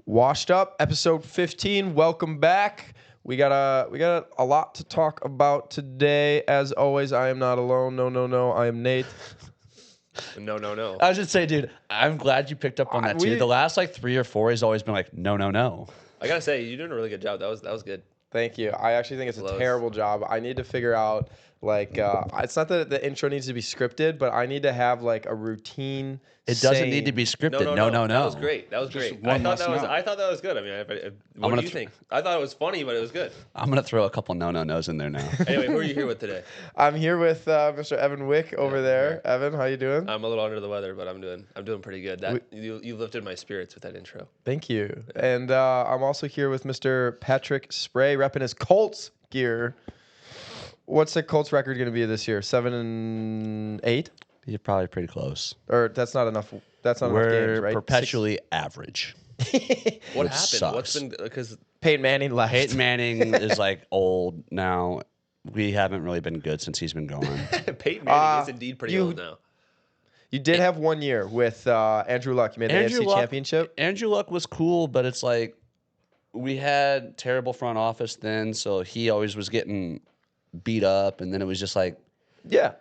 Washed Up, episode 15. Welcome back. We got a lot to talk about today. As always, I am not alone. No. I am Nate. No. I was just say, dude, I'm glad you picked up on that too. The last like 3 or 4 has always been like, no. I gotta say, you're doing a really good job. That was good. Thank you. I actually think it's a terrible job. I need to figure out it's not that the intro needs to be scripted, but I need to have like a routine. It doesn't need to be scripted. No. That was great. I thought that was good. I mean, what do you think? I thought it was funny, but it was good. I'm gonna throw a couple no-nos in there now. Anyway, who are you here with today? I'm here with Mr. Evan Wick over there. Yeah. Evan, how you doing? I'm a little under the weather, but I'm doing pretty good. You lifted my spirits with that intro. Thank you. And I'm also here with Mr. Patrick Spray, repping his Colts gear. What's the Colts record going to be this year? 7-8? You're probably pretty close. Or that's not enough. That's not enough games, right? We're perpetually average. What happened? Sucks. What's been because Peyton Manning left. Peyton Manning is like old now. We haven't really been good since he's been gone. Peyton Manning is indeed pretty old now. You did have 1 year with Andrew Luck. You made the AFC Championship. Andrew Luck was cool, but it's like we had terrible front office then, so he always was getting beat up, and then it was just like, yeah,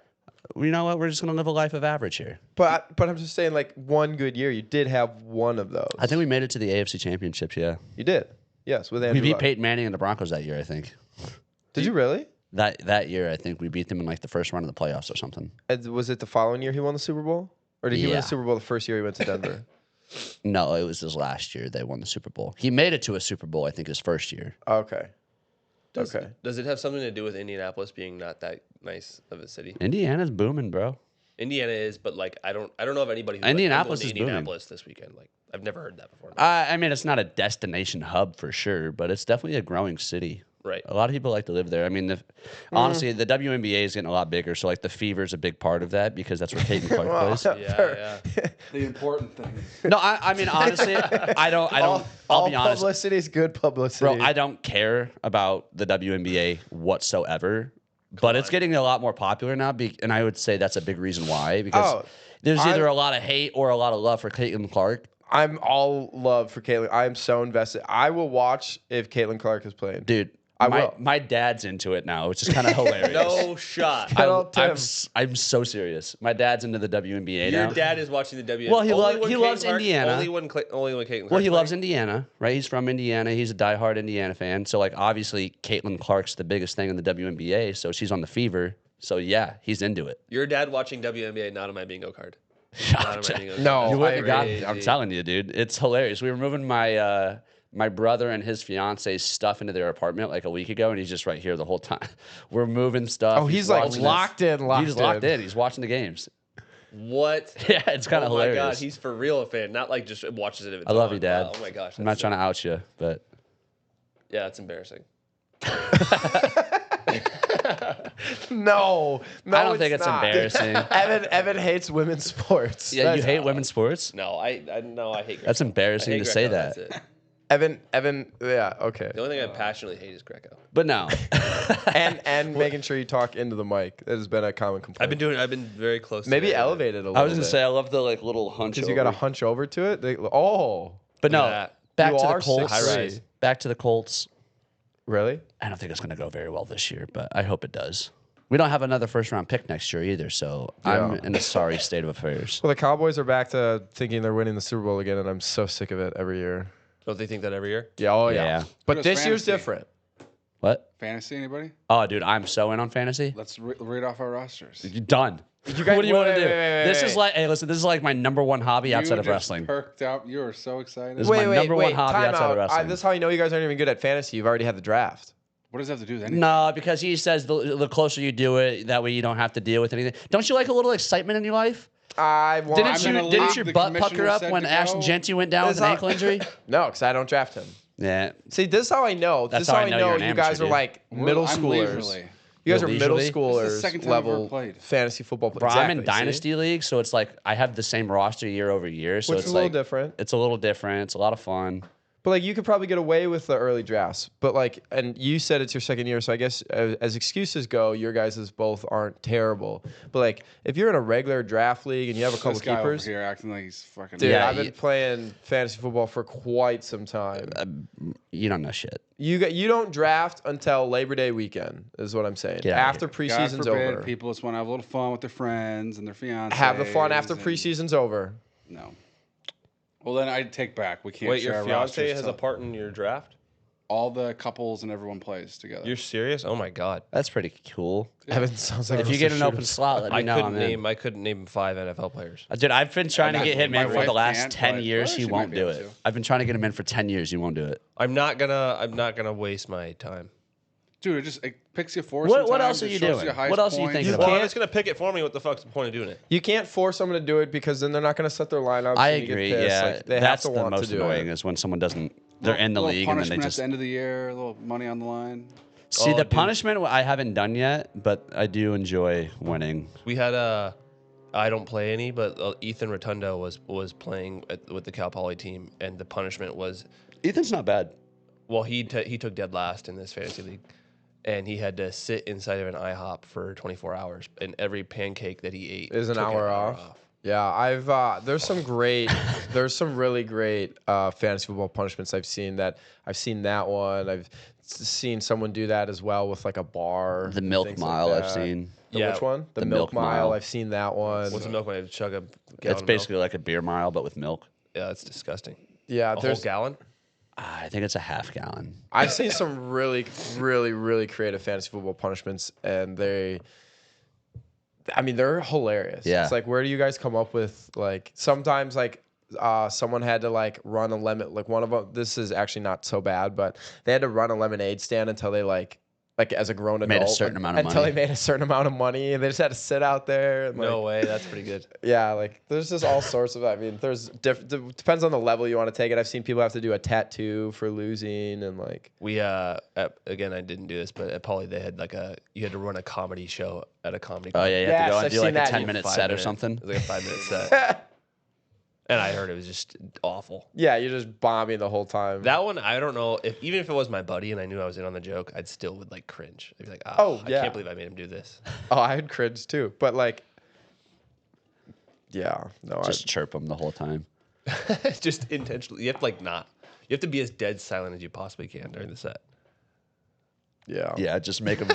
you know what? We're just gonna live a life of average here. But I'm just saying, like, one good year. You did have one of those. I think we made it to the AFC Championships. Yeah, you did. Yes, with Andrew. We beat Luck. Peyton Manning and the Broncos that year. I think. Did you really? That year, I think we beat them in like the first round of the playoffs or something. And was it the following year he won the Super Bowl, or did he win the Super Bowl the first year he went to Denver? No, it was his last year they won the Super Bowl. He made it to a Super Bowl, I think, his first year. Okay. Does it have something to do with Indianapolis being not that nice of a city? Indiana's booming, bro. Indiana is, but like I don't know of anybody who Indianapolis is Indianapolis this weekend. Like I've never heard that before. I mean, it's not a destination hub for sure, but it's definitely a growing city. Right. A lot of people like to live there. I mean, honestly, the WNBA is getting a lot bigger, so like the Fever is a big part of that because that's where Caitlin Clark plays. Yeah. The important thing. No, I mean honestly, I don't. I'll be honest. Publicity is good publicity, bro. I don't care about the WNBA whatsoever, but it's getting a lot more popular now, and I would say that's a big reason why because there's either a lot of hate or a lot of love for Caitlin Clark. I'm all love for Caitlin. I am so invested. I will watch if Caitlin Clark is playing, dude. My dad's into it now, which is kind of hilarious. No shot. I'm so serious. My dad's into the WNBA now. Your dad is watching the WNBA. Well, he loves Indiana. Only when Caitlin Clark. Well, he loves Indiana, right? He's from Indiana. He's a diehard Indiana fan. So, like, obviously, Caitlin Clark's the biggest thing in the WNBA. So she's on the Fever. So yeah, he's into it. Your dad watching WNBA, not on my bingo card. No, you wouldn't have got. I'm telling you, dude, it's hilarious. We were moving my brother and his fiance's stuff into their apartment like a week ago, and he's just right here the whole time. We're moving stuff. Oh, he's like locked in. He's locked in. He's watching the games. What? Yeah, it's kind of hilarious. Oh my god, he's for real a fan, not like just watches it if it's I love on. you, Dad. Oh my gosh. I'm not trying to out you, but yeah, it's embarrassing. No, I don't think it's embarrassing. Evan hates women's sports. Yeah, you hate women's sports? No, I hate. That's embarrassing to say that. Evan, yeah, okay. The only thing I passionately hate is Greco. But no. and making sure you talk into the mic. That has been a common complaint. I've been very close. Maybe elevate it a little bit. I was gonna say I love the like little hunch. Because you got to hunch over to it. But no. Back to the Colts. High rise. Back to the Colts. Really? I don't think it's gonna go very well this year, but I hope it does. We don't have another first-round pick next year either, so I'm in a sorry state of affairs. Well, the Cowboys are back to thinking they're winning the Super Bowl again, and I'm so sick of it every year. Don't they think that every year? Yeah, yeah. But this year's different. What? Fantasy, anybody? Oh, dude, I'm so in on fantasy. Let's read off our rosters. You're done. What do you want to do? This is like, hey, listen, this is like my number one hobby outside of wrestling. Perked out. You are so excited. This is my number one hobby outside of wrestling. This is how you know you guys aren't even good at fantasy. You've already had the draft. What does that have to do with anything? No, because he says the closer you do it, that way you don't have to deal with anything. Don't you like a little excitement in your life? Didn't your butt pucker up when Ashton Genty went down with an ankle injury? No, because I don't draft him. Yeah. See, this is how I know. This is how I know you guys are like middle schoolers. You guys are middle schoolers level fantasy football players. Bro, I'm in Dynasty League, so it's like I have the same roster year over year. So it's a little different. It's a little different. It's a lot of fun. But like you could probably get away with the early drafts. But like, and you said it's your second year, so I guess as excuses go, your guys' both aren't terrible. But like, if you're in a regular draft league and you have a couple This guy keepers, over here acting like he's fucking. dude, I've been playing fantasy football for quite some time. You don't know shit. You don't draft until Labor Day weekend, is what I'm saying. After preseason's over, people just want to have a little fun with their friends and their fiancés. Have the fun after preseason's over. No. Well, then I take back. We can't. Wait, share your our fiance rosters has a part in your draft? All the couples and everyone plays together. You're serious? Oh my god. That's pretty cool. Evan sounds like If you get an open slot, let me know. I couldn't name 5 NFL players. Dude, I've been trying to get him in for the last 10 years. well, He she won't might be do able it. to. I've been trying to get him in for 10 years. He won't do it. I'm not gonna waste my time. Dude, it picks you for. What else are you doing? What else are you thinking about? Well, it's gonna pick it for me. What the fuck's the point of doing it? You can't force someone to do it because then they're not going to set their lineups. I and you get agree. pissed. Yeah, Like, they that's have to the want most to do annoying it. is when someone doesn't. They're in the league and then they punishment just at the end of the year, a little money on the line. see Oh, the dude. punishment. I haven't done yet, but I do enjoy winning. We had I don't play any, but Ethan Rotundo was playing with the Cal Poly team, and the punishment was, Ethan's not bad. well, he took dead last in this fantasy league, and he had to sit inside of an IHOP for 24 hours, and every pancake that he ate Is an took hour off. Yeah, I've there's some really great fantasy football punishments I've seen that one. I've seen someone do that as well with like a bar. The milk mile I've seen. Which one? The milk mile. I've seen that one. What's a milk mile? Chug a gallon It's of basically milk? like a beer mile, but with milk. Yeah, that's disgusting. Yeah, A whole there's. gallon? I think it's a half gallon. I've seen some really, really, really creative fantasy football punishments, and they're hilarious. Yeah. It's like, where do you guys come up with, like, sometimes, like, someone had to, like, run a lemon, like, one of them, this is actually not so bad, but they had to run a lemonade stand until they, like as a grown adult. Made a certain amount of until money. they made a certain amount of money, and they just had to sit out there. And, No like, way. That's pretty good. yeah, like, there's just all sorts of, I mean, there's depends on the level you want to take it. I've seen people have to do a tattoo for losing, and, like. We again, I didn't do this, but at Poly they had you had to run a comedy show at a comedy club. Oh yeah, you have to go Yes, and I've do like seen a that. 10-minute set or something. It was like a 5-minute set. And I heard it was just awful. Yeah, you're just bombing the whole time. That one, I don't know even if it was my buddy and I knew I was in on the joke, I'd still would like cringe. I'd be like, Oh, I yeah. can't believe I made him do this. Oh, I had cringe too, but like, yeah, no, Just chirp them the whole time. Just intentionally. You have to you have to be as dead silent as you possibly can during the set. yeah. Yeah, just make them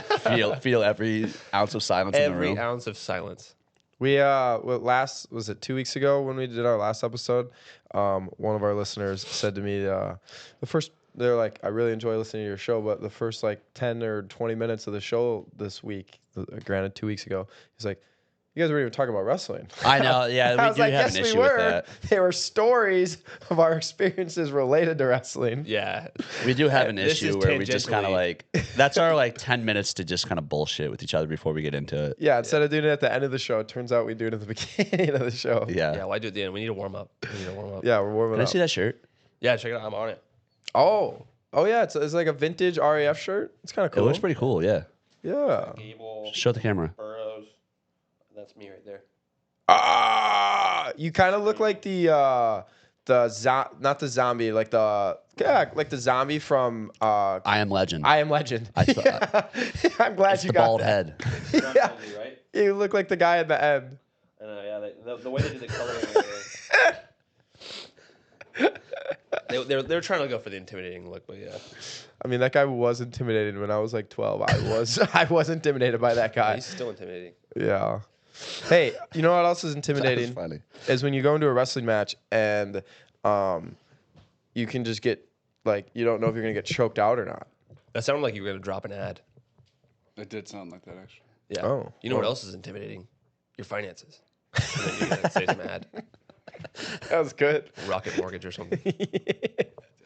feel every ounce of silence in the Every room. ounce of silence. We was it 2 weeks ago when we did our last episode? One of our listeners said to me, they're like, I really enjoy listening to your show, but the first like 10 or 20 minutes of the show this week, granted 2 weeks ago, he's like, you guys weren't even talking about wrestling. I know. Yeah, I we was do like, have yes, an we issue with were. that. They were stories of our experiences related to wrestling. Yeah. We do have an This is issue where we just kind of tangentially- like that's our like 10 minutes to just kind of bullshit with each other before we get into it. Yeah, instead of doing it at the end of the show, it turns out we do it at the beginning of the show. Yeah. Yeah, why do it at the end? We need to warm up. Yeah, we're warming Can I up. see that shirt? Yeah, check it out. I'm on it. Oh yeah, it's like a vintage RAF shirt. It's kind of cool. It looks pretty cool. Yeah. Yeah. Gable, Show the camera. Burrows. That's me right there. You kind of look like not the zombie, like the zombie from I Am Legend. I Am Legend. I thought- I'm glad It's you the got bald that. head. Yeah, Right? you look like the guy at the end. I know, yeah. The way they did the coloring. They're trying to go for the intimidating look, but yeah. I mean, that guy was intimidating when I was like 12. I was intimidated by that guy. He's still intimidating. Yeah. Hey, you know what else is intimidating? That's funny. Is when you go into a wrestling match and you can just get like you don't know if you're gonna get choked out or not. That sounded like you were gonna drop an ad. It did sound like that actually. Yeah. Oh. You know what else is intimidating? Your finances. And then you're gonna say some ad. That was good. Rocket Mortgage or something.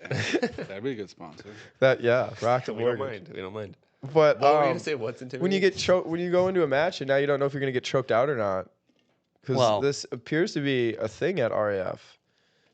That'd be a good sponsor. Rocket We don't Mortgage. mind. We don't mind. But What were you gonna say? What's intimidating? when you go into a match and now you don't know if you're gonna get choked out or not, because this appears to be a thing at RAF.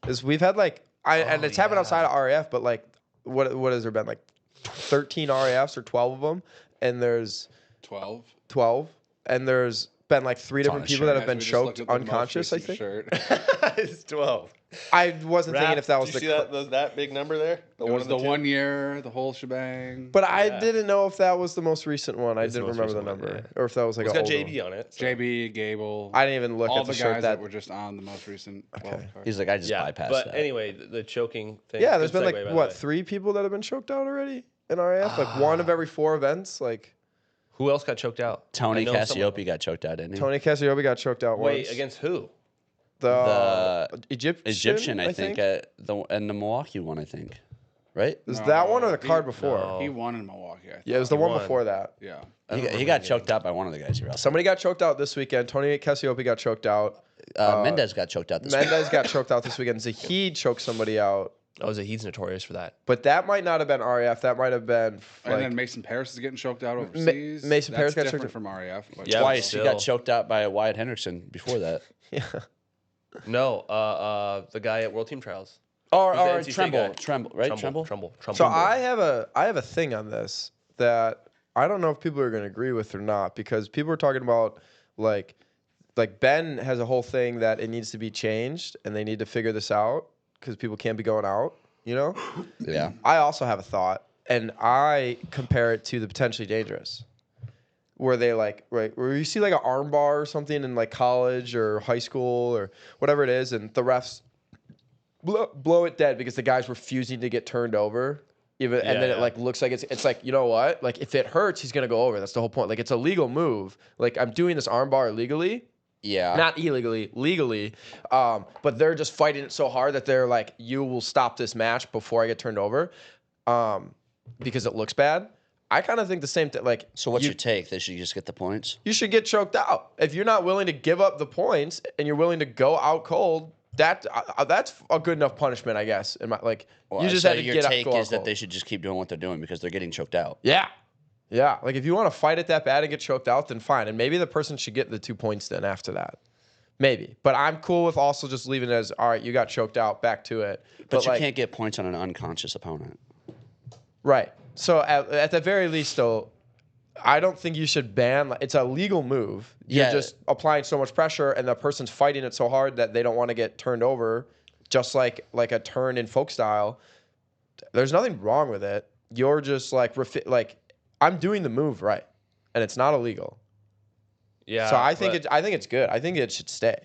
Is we've had and it's happened outside of RAF, but like what has there been like 13 RAFs or 12 of them, and there's 12. 12, and there's been like 3 on different his people shirt. that have been We just choked looked at the most unconscious, I recent think. shirt. It's 12. I wasn't thinking if that was Did you see that big number there? It was in the two? 1 year, the whole shebang. But I Yeah. didn't know if that was the most recent one. I It's the didn't most remember the recent one, number. yeah. Or if that was like It's an got older JB one. on it. So. JB, Gable. I didn't even look all at the the shirt guys that that were just on the most recent 12 Okay. card. He's like, I just Yeah, bypassed but that. anyway, the choking thing. Yeah, there's good been segue, by like the what way. 3 people that have been choked out already in RAF. Like 1 of every 4 events. Like Who else got choked out? Tony I know someone- Cassiope got choked out, didn't he? Tony Cassiope got choked out Wait, once. against who? The Egyptian, I think, and the Milwaukee one, I think. Right? Is No, that one or the he- card before? no. He won in Milwaukee. I think. Yeah, it was the He one won. before that. Yeah. He got choked out by one of the guys. Somebody got choked out this weekend. Tony Cassiope got choked out. Mendez got choked out this week. Mendez got choked out this weekend. Zahid choked somebody out. Oh, he's notorious for that. But that might not have been RAF. That might have been And like then Mason Paris is getting choked out overseas. Mason Paris got That's choked different from RAF. But Yeah, Twice. He still. got choked out by Wyatt Hendrickson before that. yeah. No, the guy at World Team Trials. Or He's the NC State guy. Tremble, right? Tremble. Tremble. So I have a thing on this that I don't know if people are going to agree with or not, because people are talking about like Ben has a whole thing that it needs to be changed and they need to figure this out because people can't be going out, you know? Yeah. I also have a thought, and I compare it to the potentially dangerous, where they where you see like an arm bar or something in like college or high school or whatever it is, and the refs blow it dead because the guy's refusing to get turned over. And then it like looks like it's like, you know what? Like if it hurts, he's gonna go over. That's the whole point. Like it's a legal move. Like I'm doing this arm bar illegally. Yeah. Not illegally, legally. But they're just fighting it so hard that they're like, you will stop this match before I get turned over. Because it looks bad. I kind of think the same thing. Like, So what's your take? They should just get the points? you should get choked out. If you're not willing to give up the points and you're willing to go out cold, that's a good enough punishment, I guess. You just so had to your get take out, go is out that cold. they should just keep doing what they're doing because they're getting choked out. Yeah. Like if you want to fight it that bad and get choked out, then fine. And maybe the person should get the 2 points then after that. Maybe. But I'm cool with also just leaving it as, all right, you got choked out, back to it. But you like, can't get points on an unconscious opponent. Right. So at the very least, though, I don't think you should ban. It's a legal move. You're Yeah. just applying so much pressure, and the person's fighting it so hard that they don't want to get turned over, just like a turn in folk style. There's nothing wrong with it. You're just like I'm doing the move right, and it's not illegal. Yeah. So I think it's good. I think it should stay.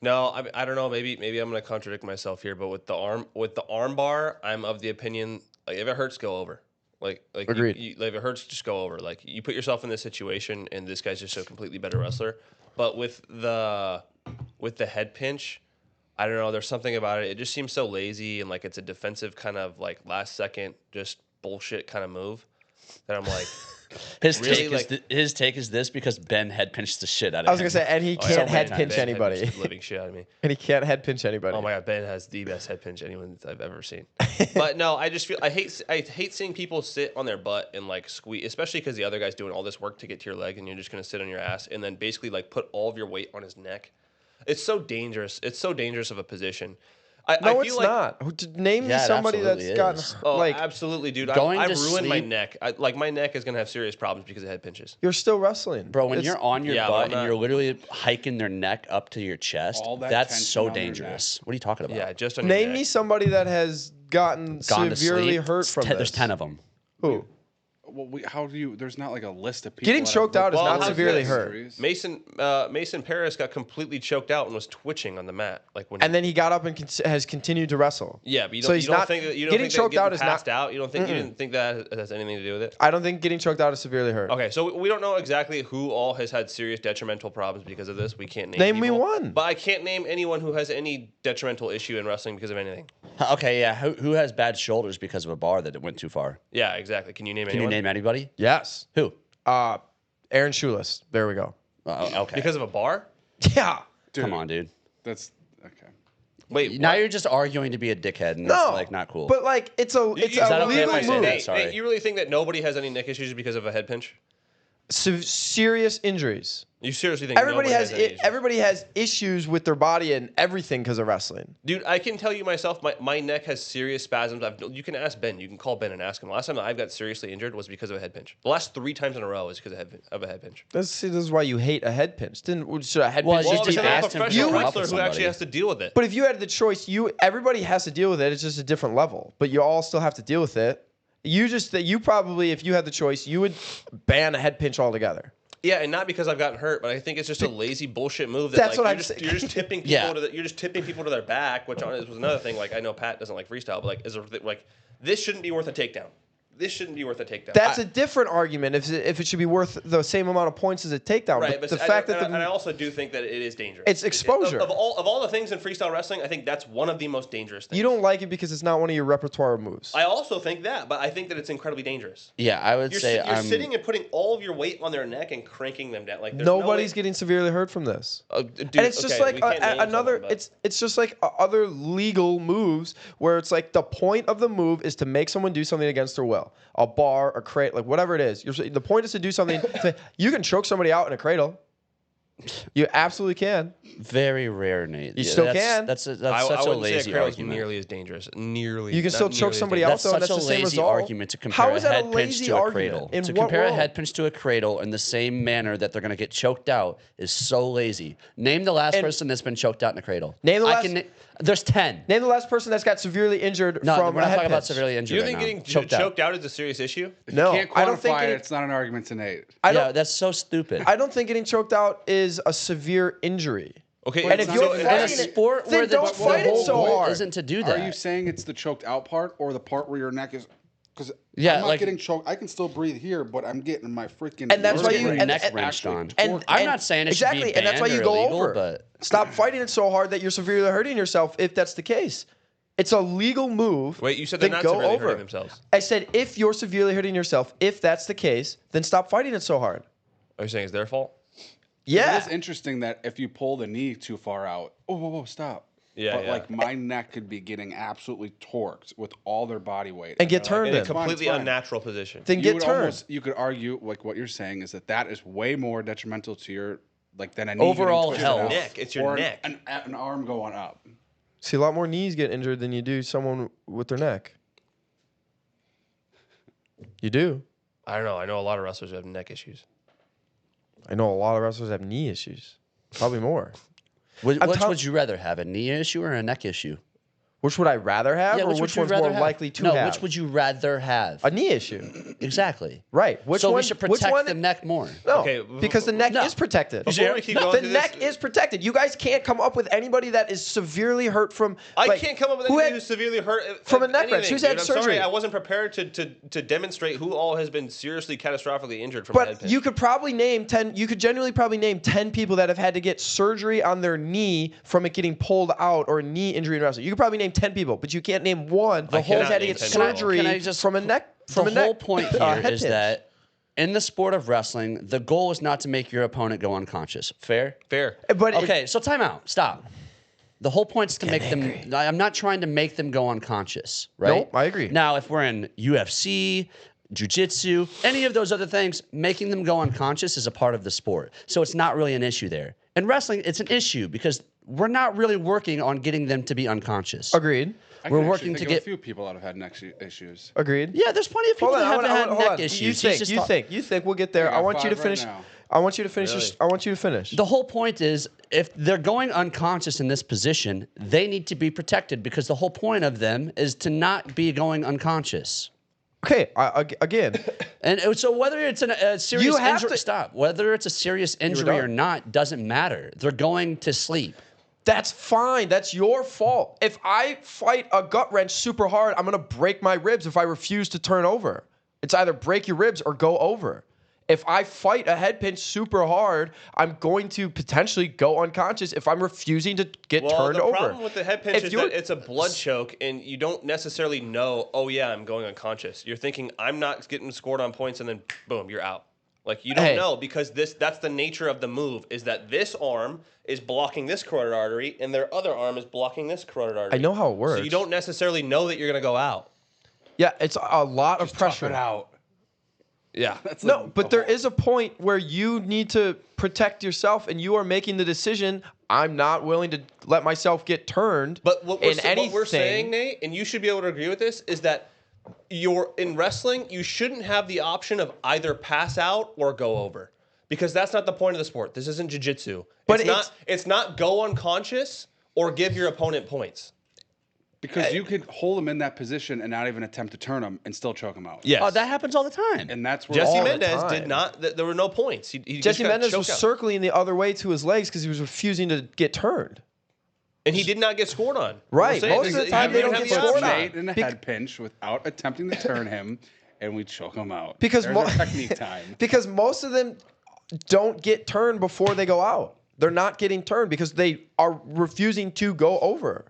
No, I don't know. Maybe I'm gonna contradict myself here, but with the arm bar, I'm of the opinion like if it hurts, go over. Like Agreed. Like if it hurts, just go over. Like you put yourself in this situation, and this guy's just a completely better wrestler. But with the head pinch, I don't know. There's something about it. It just seems so lazy, and like it's a defensive kind of like last second just bullshit kind of move that I'm like. His Really, take is this because Ben head pinched the shit out of him. I was gonna say, and he can't head many pinch times. anybody, Ben living shit out of me. and he can't head pinch anybody. Oh my god, Ben has the best head pinch anyone I've ever seen. But no, I just feel I hate seeing people sit on their butt and like squeeze, especially because the other guy's doing all this work to get to your leg, and you're just gonna sit on your ass and then basically like put all of your weight on his neck. It's so dangerous. It's so dangerous of a position. I No, feel it's like, not. Name me Yeah, it somebody that's absolutely gotten is. Oh, like absolutely, dude. going I've to ruined my sleep- neck. My neck is gonna have serious problems because of head pinches. you're still wrestling, Bro, when It's- you're on your Yeah, butt but and you're literally hiking their neck up to your chest, All that that's tension so on their dangerous. What are you talking about? Yeah, just on your Name neck. me somebody that has gotten Gone to severely sleep. hurt from this. There's 10 of them. Who? Well, how do you? There's not like a list of people. Getting that have choked out is Well, not how's severely this? hurt. injuries. Mason Paris got completely choked out and was twitching on the mat, like when. And then he got up and has continued to wrestle. yeah, but you So don't, he's you don't not- think that, you don't getting think that choked out getting is not- passed out. You don't think you didn't think that has anything to do with it. I don't think getting choked out is severely hurt. Okay, so we don't know exactly who all has had serious detrimental problems because of this. We can't name. Name me people. one. But I can't name anyone who has any detrimental issue in wrestling because of anything. Okay, yeah. Who has bad shoulders because of a bar that it went too far? Yeah, exactly. Can you name Can you anyone? name anybody? Yes. Who? Aaron Shoeless. There we go. Okay. Because of a bar? Yeah. Dude, Come on, dude. That's okay. Wait, Now what? you're just arguing to be a dickhead, and No. that's like not cool. But like it's a Is that a okay if legal I say move. that? Nate, Sorry. Nate, you really think that nobody has any neck issues because of a head pinch? Serious injuries. You seriously think everybody has any issues? everybody has issues with their body and everything because of wrestling. Dude, I can tell you myself, my neck has serious spasms. You can ask Ben. You can call Ben and ask him. The last time that I've got seriously injured was because of a head pinch. The last 3 times in a row is because of a head pinch. This is why you hate a head pinch. Should a head pinch Well, just just be ask asked? him for professional help with wrestler who somebody. actually has to deal with it. But if you had the choice, everybody has to deal with it. It's just a different level. But you all still have to deal with it. You probably, if you had the choice, you would ban a head pinch altogether. Yeah, and not because I've gotten hurt, but I think it's just a lazy bullshit move. That's what you're I'm just, saying. You're just tipping people you're just tipping people to their back, which was another thing. Like I know Pat doesn't like freestyle, but this shouldn't be worth a takedown. This shouldn't be worth a takedown. That's a different argument. If it should be worth the same amount of points as a takedown, right, but the fact that and I also do think that it is dangerous. It's exposure. Of all the things in freestyle wrestling, I think that's one of the most dangerous things. you don't like it because it's not one of your repertoire moves. I also think that, but I think that it's incredibly dangerous. Yeah, I would say You're sitting and putting all of your weight on their neck and cranking them down. Like Nobody's getting severely hurt from this. Dude, And it's just like another. It's just like other legal moves where it's like the point of the move is to make someone do something against their will. A bar, a crate, like whatever it is. The point is to do something. You can choke somebody out in a cradle. You absolutely can. very rare, Nate. You still can. That's such I a wouldn't say lazy a cradle's argument. nearly as dangerous. Nearly. You can still choke somebody That's else, though. such That's a the same lazy result. argument to compare How is a that head a pinch lazy to a argument? cradle. In To what compare world? a head pinch to a cradle in the same manner that they're going to get choked out is so lazy. Name the last person that's been choked out in a cradle. Name the last- There's 10. Name the last person that's got severely injured No, from we're a not head talking about pinch. severely injured. You right think now. getting choked choked out is a serious issue? No, Can't I don't think quantify it. getting, It's not an argument to Nate. Yeah, that's so stupid. I don't think getting choked out is a severe injury. Okay, And if it's you're not- in a fighting it, sport then where the don't fight it whole so goal hard. isn't to do that. Are you saying it's the choked out part or the part where your neck is? Because Yeah, I'm not like- getting choked. I can still breathe here, but I'm getting my freaking. And that's why nerves you- getting and- neck and- wrenched on. And not saying it exactly, should be and that's why banned you or go illegal, over. but Stop fighting it so hard that you're severely hurting yourself. If that's the case, it's a legal move. Wait, you said they're then not go severely over. hurting themselves. I said if you're severely hurting yourself, if that's the case, then stop fighting it so hard. Are you saying it's their fault? Yeah. It is interesting that if you pull the knee too far out, whoa, stop. Yeah, But yeah. like my neck could be getting absolutely torqued with all their body weight. And get they're turned In a in. completely fine. unnatural position. Then You get would turned. you could argue like what you're saying is that is way more detrimental to your than a knee Overall getting twisted health. out Neck, it's your or neck. an arm going up. See, a lot more knees get injured than you do someone with their neck. You do. I don't know. I know a lot of wrestlers who have neck issues. I know a lot of wrestlers have knee issues. Probably more. which I'm would you rather have, a knee issue or a neck issue? Which would I rather have, or would which you one's rather more have? likely to no, have? which would you rather have? A knee issue. Exactly. Right. Which so one, we should which protect one, the neck more. No, Okay, because the neck no. is protected. Before we keep going The through neck this- is protected. You guys can't come up with anybody that is severely hurt from. I like, can't come up with who anybody had- who's severely hurt from a of neck wrench. anything, Who's had dude. I'm sorry, surgery? I wasn't prepared to demonstrate who all has been seriously catastrophically injured from a head But pinch. you could probably name 10. You could genuinely probably name 10 people that have had to get surgery on their knee from it getting pulled out or knee injury in wrestling. You could probably name 10 people, but you can't name one. The whole cannot had to name get 10 people. surgery Can I just- from a neck. From the a neck, whole point here head is pinch. that in the sport of wrestling, the goal is not to make your opponent go unconscious. Fair? Fair. But Okay, so time out. Stop. The whole point is to make them. I'm not trying to make them go unconscious, right? Nope, I agree. Now, if we're in UFC, jiu-jitsu, any of those other things, making them go unconscious is a part of the sport. So it's not really an issue there. In wrestling, it's an issue because we're not really working on getting them to be unconscious. Agreed. I We're can actually working to think of get- a few people that have had neck issues. Agreed. Yeah, there's plenty of people Hold on, that have had hold on. neck issues. You He's just think. You think we'll get there. I I got want you to 5 right finish. now. I want you to finish. Really? I want you to finish. The whole point is if they're going unconscious in this position, they need to be protected because the whole point of them is to not be going unconscious. Okay. Again, And so whether it's a serious You have injury, to- stop. Whether it's a serious injury done. or not doesn't matter. They're going to sleep. that's fine. That's your fault. If I fight a gut wrench super hard, I'm gonna break my ribs if I refuse to turn over. It's either break your ribs or go over. If I fight a head pinch super hard, I'm going to potentially go unconscious if I'm refusing to get Well, turned the over. problem with the head pinch If is you're- that it's a blood choke, and you don't necessarily know, oh, yeah, I'm going unconscious. You're thinking, I'm not getting scored on points, and then, boom, you're out. Like, you don't Hey. know because that's the nature of the move, is that this arm is blocking this carotid artery, and their other arm is blocking this carotid artery. I know how it works. So you don't necessarily know that you're going to go out. Yeah, it's a lot of Tough pressure. it out. Yeah. That's No, like but a there whole- is a point where you need to protect yourself, and you are making the decision. I'm not willing to let myself get turned. But what we're anything. saying, Nate, and you should be able to agree with this, is that in wrestling, you shouldn't have the option of either pass out or go over. Because that's not the point of the sport. This isn't jiu-jitsu. But It's not go unconscious or give your opponent points. Because you could hold him in that position and not even attempt to turn him and still choke him out. Yes. Oh, that happens all the time. And that's where Jesse all the Mendez time. did not. There were no points. He just Jesse got Mendez choked was out. circling the other way to his legs because he was refusing to get turned. And he did not get scored on. Right. We're saying Most of the he time, they didn't don't have get the scored option. on. Nate in a head pinch without attempting to turn him, and we choke him out. Because There's our technique time. Because most of them don't get turned before they go out. They're not getting turned because they are refusing to go over.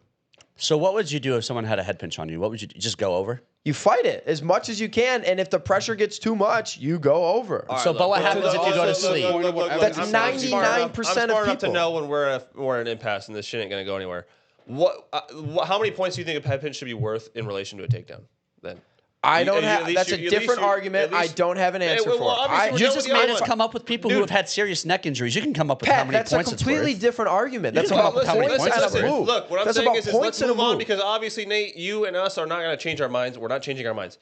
So what would you do if someone had a head pinch on you? What would you do? Just go over? You fight it as much as you can, and if the pressure gets too much, you go over. All right, So, but what look, happens look, if you go to look, sleep? That's I'm 99% of smart enough to people. know when we're in an impasse and this shit ain't gonna go anywhere. How many points do you think a head pinch should be worth in relation to a takedown? Then I don't At have. least That's a you- at least different you- argument. at least- I don't have an answer well, for. obviously we're You done just with the made other us one. come up with people who Dude. have had serious neck injuries. You can come up with how Pat, many that's a points it's completely worth. different argument. That's can come up about with how many points points and a it's worth. move. Look, what I'm That's saying about is points let's and a move on move. because obviously Nate, you and us are not going to change our minds. We're not changing our minds.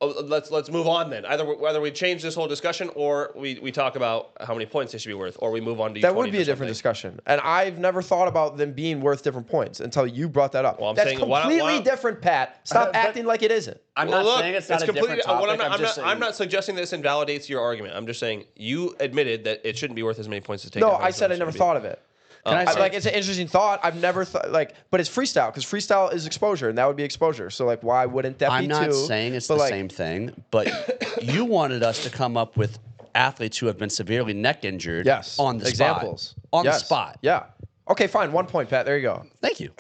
Let's move on then. Whether we change this whole discussion or we talk about how many points they should be worth, or we move on to That U20s would be or a different something. discussion, and I've never thought about them being worth different points until you brought that up. Well, I'm That's saying, why completely don't- different, Pat. Stop acting like it isn't. I'm Well, not look, saying it's not a completely. different topic. I'm not suggesting this invalidates your argument. I'm just saying you admitted that it shouldn't be worth as many points to take. No, down I as said I it never should be. thought of it. Can I say, Like it's an interesting thought. I've never thought but it's freestyle because freestyle is exposure, and that would be exposure. So like, why wouldn't that be I'm not two? saying it's But, the like, same thing, but you wanted us to come up with athletes who have been severely neck injured Yes. on the examples spot. On Yes. the spot. Yeah. Okay, fine. 1 point, Pat. There you go. Thank you.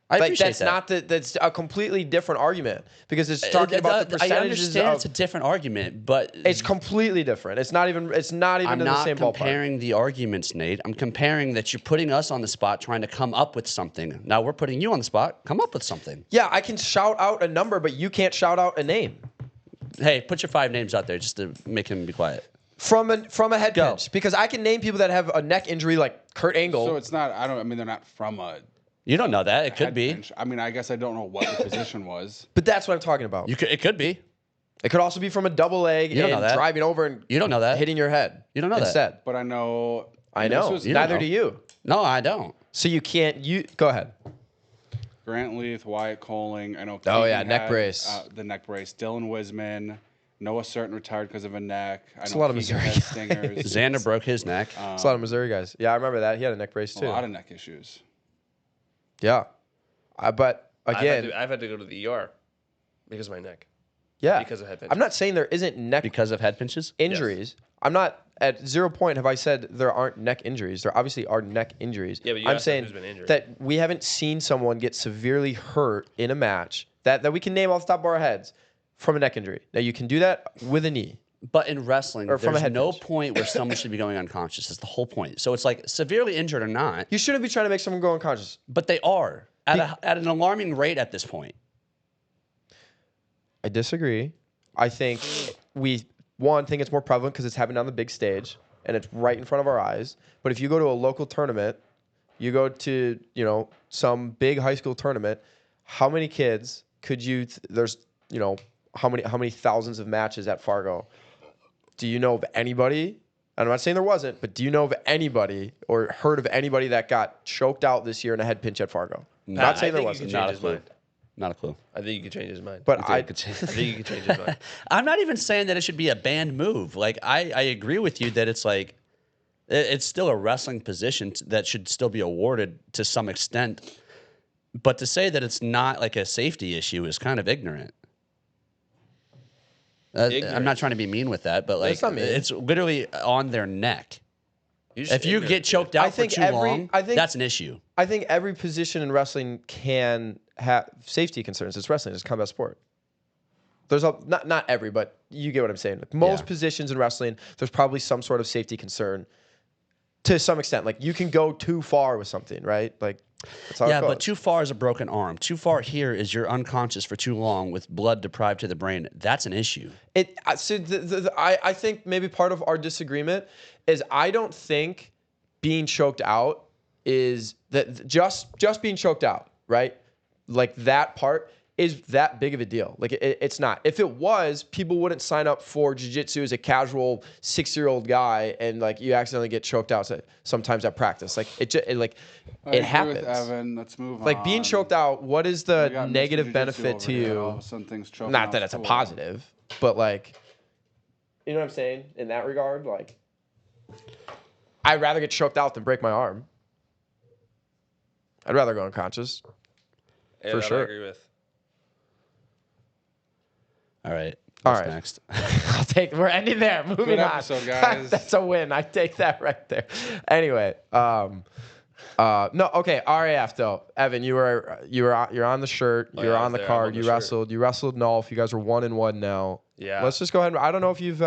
I Like appreciate that's that. not that's a completely different argument because it's talking about the I percentages. understand it's a different argument, but It's completely different. It's not even. It's not even I'm in the not same ballpark. comparing the arguments, Nate. I'm comparing that you're putting us on the spot trying to come up with something. Now we're putting you on the spot. Come up with something. Yeah, I can shout out a number, but you can't shout out a name Hey, put your 5 names out there just to make him be quiet. from a head Go. pinch because I can name people that have a neck injury like Kurt Angle. So it's not. I mean, they're not from a. You don't know that. It could head be. pinch. I mean, I guess I don't know what the position was. but that's what I'm talking about. It could be. It could also be from a double leg You don't know and that. driving over and You don't know that. hitting your head. You don't know that. instead. But I know. I this know. was- You don't Neither know. do you. No, I don't. So you can't. You go ahead. Grant Leith, Wyatt Coling. I know. Oh, yeah, Keegan neck had, brace. The neck brace. Dylan Wisman. Noah Certain retired because of a neck. I It's know a lot of Keegan Missouri had stingers. Xander broke his neck. It's a lot of Missouri guys. Yeah, I remember that. He had a neck brace a too. lot of neck issues. Yeah, but again, I've had to go to the ER because of my neck. yeah, because of head pinches. I'm not saying there isn't neck Because of head pinches? injuries. I'm not at 0 point have I said there aren't neck injuries. There obviously are neck injuries. Yeah, but you I'm asked saying who's been injured. that we haven't seen someone get severely hurt in a match that we can name off the top of our heads from a neck injury. Now you can do that with a knee. But in wrestling, Or from a there's head no pinch. point where someone should be going unconscious. That's the whole point. So it's like severely injured or not, You shouldn't be trying to make someone go unconscious. but they are at an alarming rate at this point. I disagree. I think think it's more prevalent because it's happening on the big stage and it's right in front of our eyes. But if you go to a local tournament, you go to some big high school tournament, how many kids could you? There's how many thousands of matches at Fargo? Do you know of anybody? I'm not saying there wasn't, but do you know of anybody or heard of anybody that got choked out this year in a head pinch at Fargo? Not saying there I think wasn't. you can Not change a his clue. mind. Not a clue. I think you can change his mind. But I think you can change his mind. I'm not even saying that it should be a banned move. Like I agree with you that it's like it's still a wrestling position that should still be awarded to some extent. But to say that it's not like a safety issue is kind of ignorant. I'm not trying to be mean with that, but like It's not mean. it's literally on their neck. If you get choked I out for think too long, that's an issue. I think every position in wrestling can have safety concerns. It's wrestling. It's a combat sport. There's not every, but you get what I'm saying. Like most Yeah. positions in wrestling, there's probably some sort of safety concern to some extent. Like you can go too far with something, right? Like That's how it Yeah, goes. but too far is a broken arm. Too far here is you're unconscious for too long with blood deprived to the brain. That's an issue. I think maybe part of our disagreement is I don't think being choked out is that just being choked out, right? Like that part is that big of a deal. Like it's not. If it was, people wouldn't sign up for jiu-jitsu as a casual 6-year-old guy and like you accidentally get choked out sometimes at practice. Like it agree happens. with Evan. Let's move on. Like being choked out, what is the We got Mr. negative Jiu-Jitsu benefit over to here, you? all of a sudden things choking Not out that it's a cool. positive, but like, you know what I'm saying? In that regard, like, I'd rather get choked out than break my arm. I'd rather go unconscious. Yeah, For that sure. I agree with. All right. All What's right. next? We're ending there. Moving Good on. episode, guys. That's a win. I take that right there. Anyway, no, okay. RAF though. Evan, you're on the shirt. Oh, You're yeah, I on was the there. I'm card. on the You shirt. wrestled. You wrestled Nolf. You guys are 1-1 now. Yeah. Let's just go ahead. I don't know if you've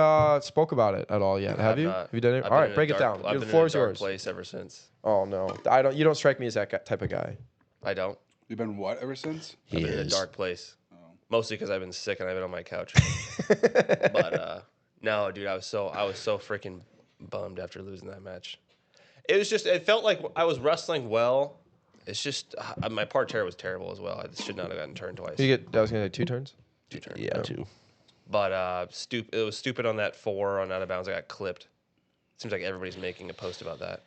spoke about it at all yet. Have you? Not. Have you done it? I've All been right, in break a it dark- down. I've The been floor in a is dark yours. place ever since. Oh no, I don't. You don't strike me as that type of guy. I don't. You've been what ever since? He I've been in a is. dark place. Oh. Mostly because I've been sick and I've been on my couch. But no, dude, I was so freaking bummed after losing that match. It felt like I was wrestling well. It's just my parterre was terrible as well. I should not have gotten turned twice. That was gonna be 2 turns. 2 turns. Yeah, too. But it was stupid on that 4 on out of bounds. I got clipped. Seems like everybody's making a post about that.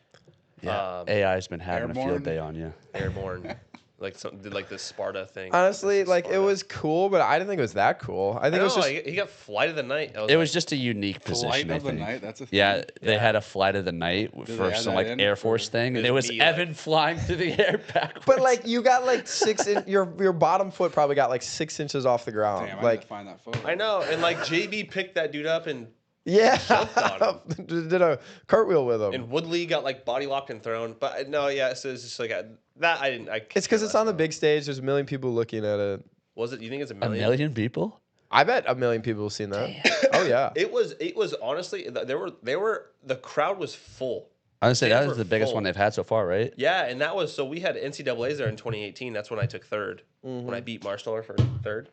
Yeah. AI's been having a Airborne? field day on you. Airborne, like the Sparta thing. Honestly, This is like it Sparta. was cool, but I didn't think it was that cool. I think I it was know, just he got flight of the night. It was just a unique Flight position, I of the think. night. That's a thing. Yeah, they Yeah. had a flight of the night they for add some that like in Air for- Force thing, and It it was was me, like- Evan flying through the air backwards. But like you got like 6 in your bottom foot probably got like 6 inches off the ground. Damn, I like need to find that photo. I know, and like JB picked that dude up, and yeah, on did a cartwheel with him. and Woodley got like body locked and thrown. But no, yeah, so it's just like that. I didn't. It's because it's on the big stage. There's a million people looking at it. Was it? You think it's a a million? million people? I bet a million people have seen that. Oh yeah. It was honestly the crowd was full. I would say Stands that were is the biggest full. one they've had so far, right? Yeah, and that was so we had NCAA's there in 2018. That's when I took third. When I beat Marsteller for third,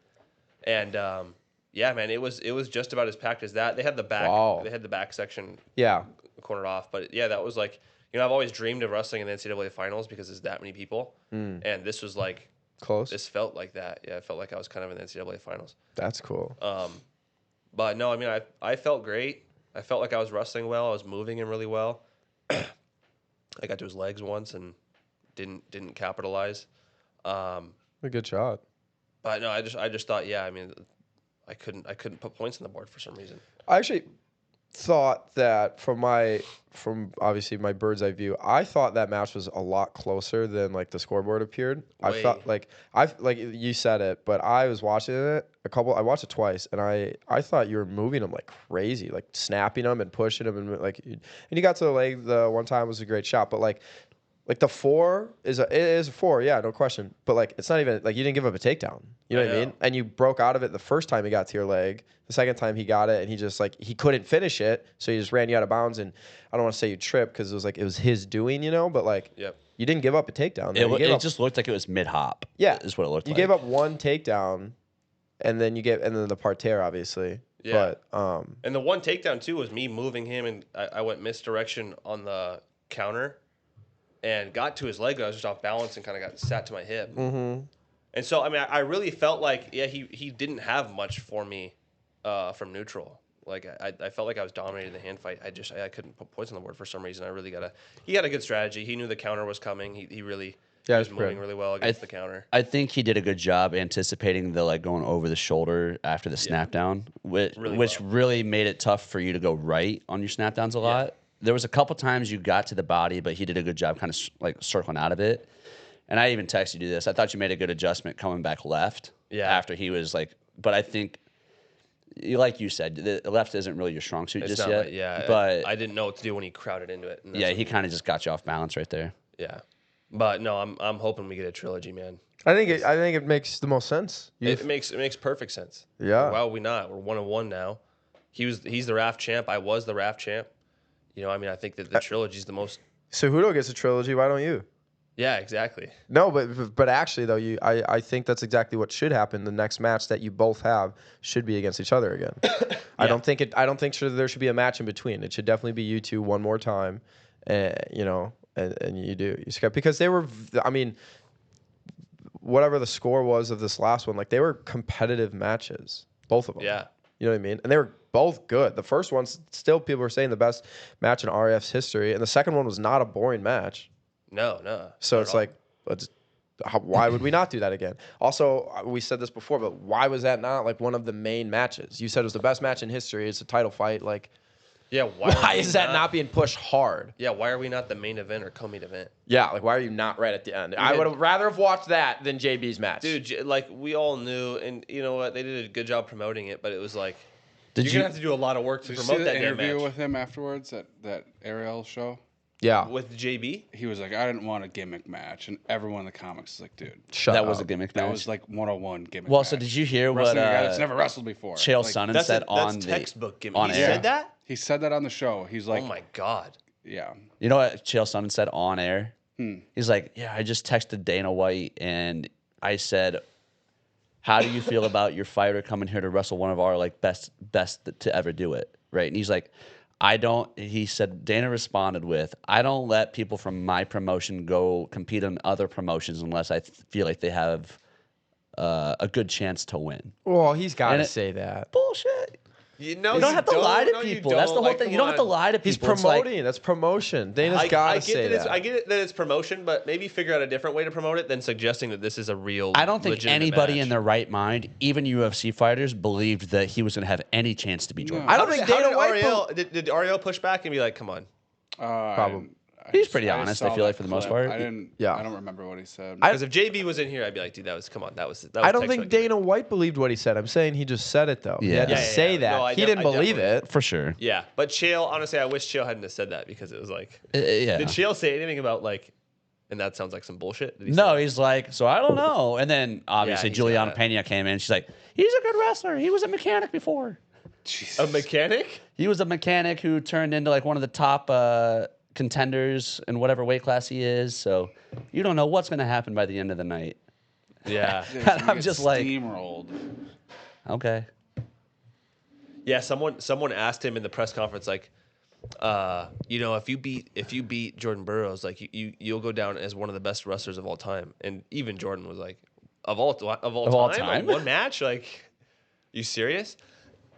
and yeah, man, it was just about as packed as that. They had the back. Wow. They had the back section Yeah. cornered off, but yeah, that was like I've always dreamed of wrestling in the NCAA finals because there's that many people, and this was like Close. this felt like that. Yeah, it felt like I was kind of in the NCAA finals. That's cool. But no, I mean, I felt great. I felt like I was wrestling well. I was moving him really well. I got to his legs once and didn't capitalize. A good shot. But no, I just thought, yeah, I mean, I couldn't put points on the board for some reason. I actually thought that from obviously my bird's eye view, I thought that match was a lot closer than like the scoreboard appeared. I Way. felt like you said it, but I was watching it I watched it twice, and I thought you were moving him like crazy, like snapping him and pushing him, and like and you got to the leg the one time was a great shot, but like the 4 it is a 4, yeah, no question. But like it's not even like you didn't give up a takedown. You know what I mean? And you broke out of it the first time he got to your leg. The second time he got it and he just like he couldn't finish it, so he just ran you out of bounds. And I don't want to say you tripped because it was his doing, you know. But like Yep. you didn't give up a takedown. It just looked like it was mid hop. Yeah. is what it looked you like. gave up one takedown, and then the parterre obviously. Yeah. But And the one takedown too was me moving him, and I went misdirection on the counter, and got to his leg. And I was just off balance and kind of got sat to my hip. mm-hmm. And so I mean, I really felt like he didn't have much for me from neutral. Like I felt like I was dominating the hand fight. I couldn't put points on the board for some reason. He had a good strategy. He knew the counter was coming. He really was moving really well against the counter. I think he did a good job anticipating the like going over the shoulder after the snap down, which really made it tough for you to go right on your snap downs a lot. There was a couple times you got to the body, but he did a good job kind of like circling out of it. And I even texted you this. I thought you made a good adjustment coming back left. Yeah. After he was like, but I think, like you said, the left isn't really your strong suit just yet. But I didn't know what to do when he crowded into it. yeah, he kind of just got you off balance right there. Yeah, but no, I'm hoping we get a trilogy, man. I think it makes the most sense. It makes perfect sense. Yeah. Why would we not? We're 1-1 now. He's the RAF champ. I was the RAF champ. You know, I mean, I think that the trilogy is the most. So Hudo gets a trilogy. Why don't you? Yeah, exactly. No, but actually though, I think that's exactly what should happen. The next match that you both have should be against each other again. I don't think there should be a match in between. It should definitely be you two one more time, you know, and you do because they were. I mean, whatever the score was of this last one, like they were competitive matches, both of them. Yeah. You know what I mean? And they were both good. The first one's still people were saying the best match in RAF's history, and the second one was not a boring match. No. So not it's at all. like, why would we not do that again? Also, we said this before, but why was that not like one of the main matches? You said it was the best match in history. It's a title fight. Like, yeah. why is that not being pushed hard? Yeah. Why are we not the main event or co-main event? Yeah, like why are you not right at the end? I would have rather have watched that than JB's match. Dude, like we all knew, and you know what? They did a good job promoting it, but it was like Did you're you gonna have to do a lot of work to Did you see promote the that damn interview match. with him afterwards at that Ariel show? Yeah, With JB? He was like, I didn't want a gimmick match, and everyone in the comics is like, dude, shut that up. was a gimmick that match? was like 101 gimmick. Well, match. so did you hear what Wrestling a guy that's never wrestled before? Chael Like, Sonnen That's said on that's the textbook gimmick. on He air? said that? He said that on the show. He's like, Oh my god. yeah. You know what Chael Sonnen said on air? He's like, yeah, I just texted Dana White and I said, how do you feel about your fighter coming here to wrestle one of our like best to ever do it, right? And he's like, I don't. He said Dana responded with, I don't let people from my promotion go compete in other promotions unless I feel like they have a good chance to win. Well, he's got And to it- say that. Bullshit. You You don't have to lie to people. That's the whole thing. You don't have to lie to people. He's It's like- promoting. That's promotion. Dana's got to say that. I get it that it's promotion, but maybe figure out a different way to promote it than suggesting that this is a real. I don't think legitimate anybody match. in their right mind, even UFC fighters, believed that he was going to have any chance to beat Jordan. I don't think Dana White. Ariel did Ariel push back and be like, "Come on"? Probably. He's pretty honest, I saw feel like, that for the most clip. part. I didn't. Yeah. I don't remember what he said. Because if JB was in here, I'd be like, "Dude, that was I don't think textbook. Dana White believed what he said. I'm saying he just said it though. He Yeah. had to Yeah, say that. No, I he def- didn't I believe definitely- it. For sure. Yeah, but Chael, honestly, I wish Chael hadn't have said that because it was like, Yeah. did Chael say anything about like, and that sounds like some bullshit? Did he No, say he's like, so I don't know. And then obviously he's Juliana not. Pena came in. She's like, he's a good wrestler. He was a mechanic before. Jesus. a mechanic? He was a mechanic who turned into like one of the top contenders in whatever weight class he is. So you don't know what's going to happen by the end of the night. Yeah, Dude, he's gonna I'm get just like- steamrolled. Okay. yeah. Someone asked him in the press conference like, you know, if you beat Jordan Burroughs, like you'll go down as one of the best wrestlers of all time. And even Jordan was like, of all time? Like, one match? Like, you serious?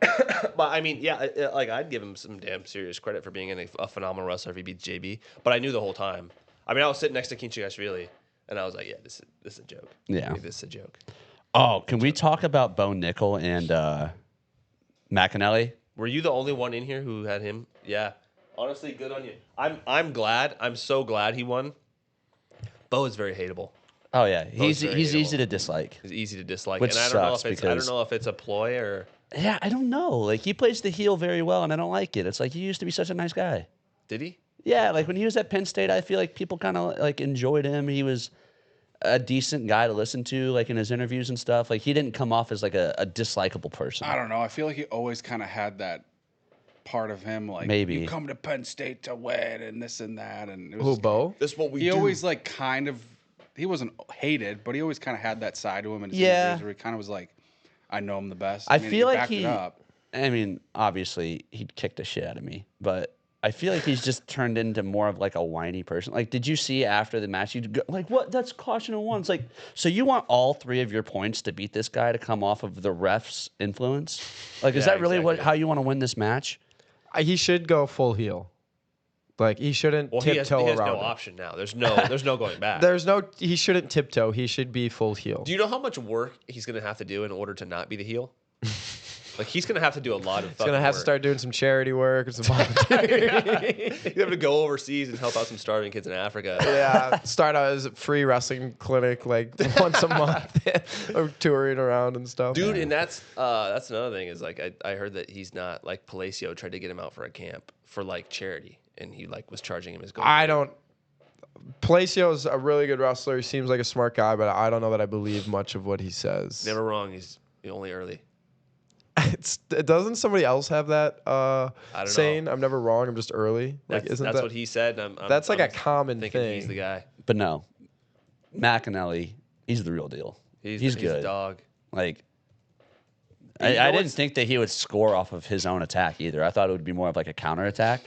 But I mean, yeah, like I'd give him some damn serious credit for being a phenomenal wrestler if he beats JB. But I knew the whole time. I mean, I was sitting next to Kinchigashvili, and I was like, yeah, this is a joke. Yeah. Like, this is a joke. Oh, can we talk about Bo Nickel and McAnally? Were you the only one in here who had him? Yeah. Honestly, good on you. I'm glad. I'm so glad he won. Bo is very hateable. Oh yeah, he's very easy hateable. to dislike. He's easy to dislike, Which and I don't know sucks if it's I don't because- know if it's a ploy or Yeah, I don't know. Like he plays the heel very well, and I don't like it. It's like he used to be such a nice guy. did he? Yeah, like when he was at Penn State, I feel like people kind of like enjoyed him. He was a decent guy to listen to, like in his interviews and stuff. Like he didn't come off as like a dislikable person. I don't know. I feel like he always kind of had that part of him, like Maybe. you come to Penn State to win and this and that, and it was, Who, Bo? This is what we he do. always like kind of. He wasn't hated, but he always kind of had that side to him, and Yeah. where he kind of was like, "I know him the best." I mean, feel like backed it he. up. I mean, obviously, he'd kick the shit out of me, but I feel like he's just turned into more of like a whiny person. Like, did you see after the match? You'd go, like, what? That's caution in one. It's like, so you want all three of your points to beat this guy to come off of the ref's influence? Like, is Yeah, that really exactly. how you want to win this match? He should go full heel. Like he shouldn't well, he has tiptoe no around it. option now. There's no going back. He shouldn't tiptoe. He should be full heel. Do you know how much work he's gonna have to do in order to not be the heel? Like he's gonna have to do a lot of. He's gonna have to start doing some charity work and some volunteering. You have to go overseas and help out some starving kids in Africa. Yeah, start out as a free wrestling clinic like once a month, or touring around and stuff. Dude, and that's another thing is like I heard that he's not like Palacio tried to get him out for a camp for like charity, and he like was charging him his gold. I don't. Palacio's a really good wrestler. He seems like a smart guy, but I don't know that I believe much of what he says. Never wrong. He's only early. Doesn't somebody else have that don't saying? know. I'm never wrong. I'm just early. Like, That's, isn't that's that what he said. And I'm that's like I'm a common thinking thing. he's the guy. But no, McAnally, he's the real deal. He's good. A dog. Like, You know I didn't what's- think that he would score off of his own attack either. I thought it would be more of like a counterattack.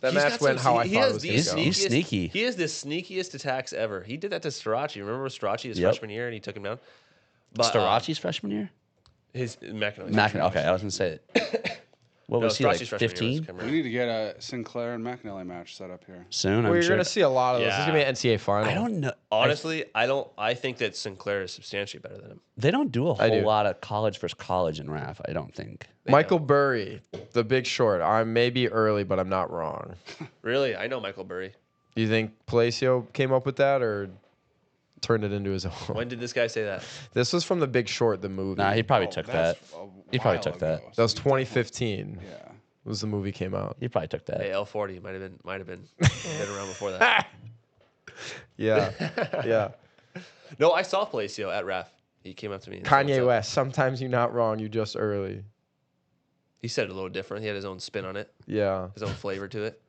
That He's match got went some- how I he thought has it was the going to go. He's sneaky. He has the sneakiest attacks ever. He did that to Strachey. Remember Strachey his Yep. freshman year and he took him down? But, Starachi's freshman year? his McAnally. Okay, I was going to say it. What was he, like, Strachey's freshman year was 15? Cameron. We need to get a Sinclair and McNally match set up here. Soon, Well, I'm you're sure. going to see a lot of those. This is going to be an NCAA final. I don't know. Honestly, I think that Sinclair is substantially better than him. They don't do a I whole do. lot of college versus college in RAF, I don't think. Michael Burry, the Big Short. I may be early, but I'm not wrong. Really? I know Michael Burry. Do you think Palacio came up with that or turned it into his own? When did this guy say that? This was from The Big Short, the movie. Nah, he probably Oh, took that's that. a He probably while took that. ago, That was so he definitely- 2015. Yeah. Was the movie came out. He probably took that. Hey, L40 might have been around before that. Yeah. Yeah. No, I saw Palacio at RAF. He came up to me. And said, "What's Kanye up?" West. Sometimes you're not wrong. You're just early. He said it a little different. He had his own spin on it, Yeah. his own flavor to it.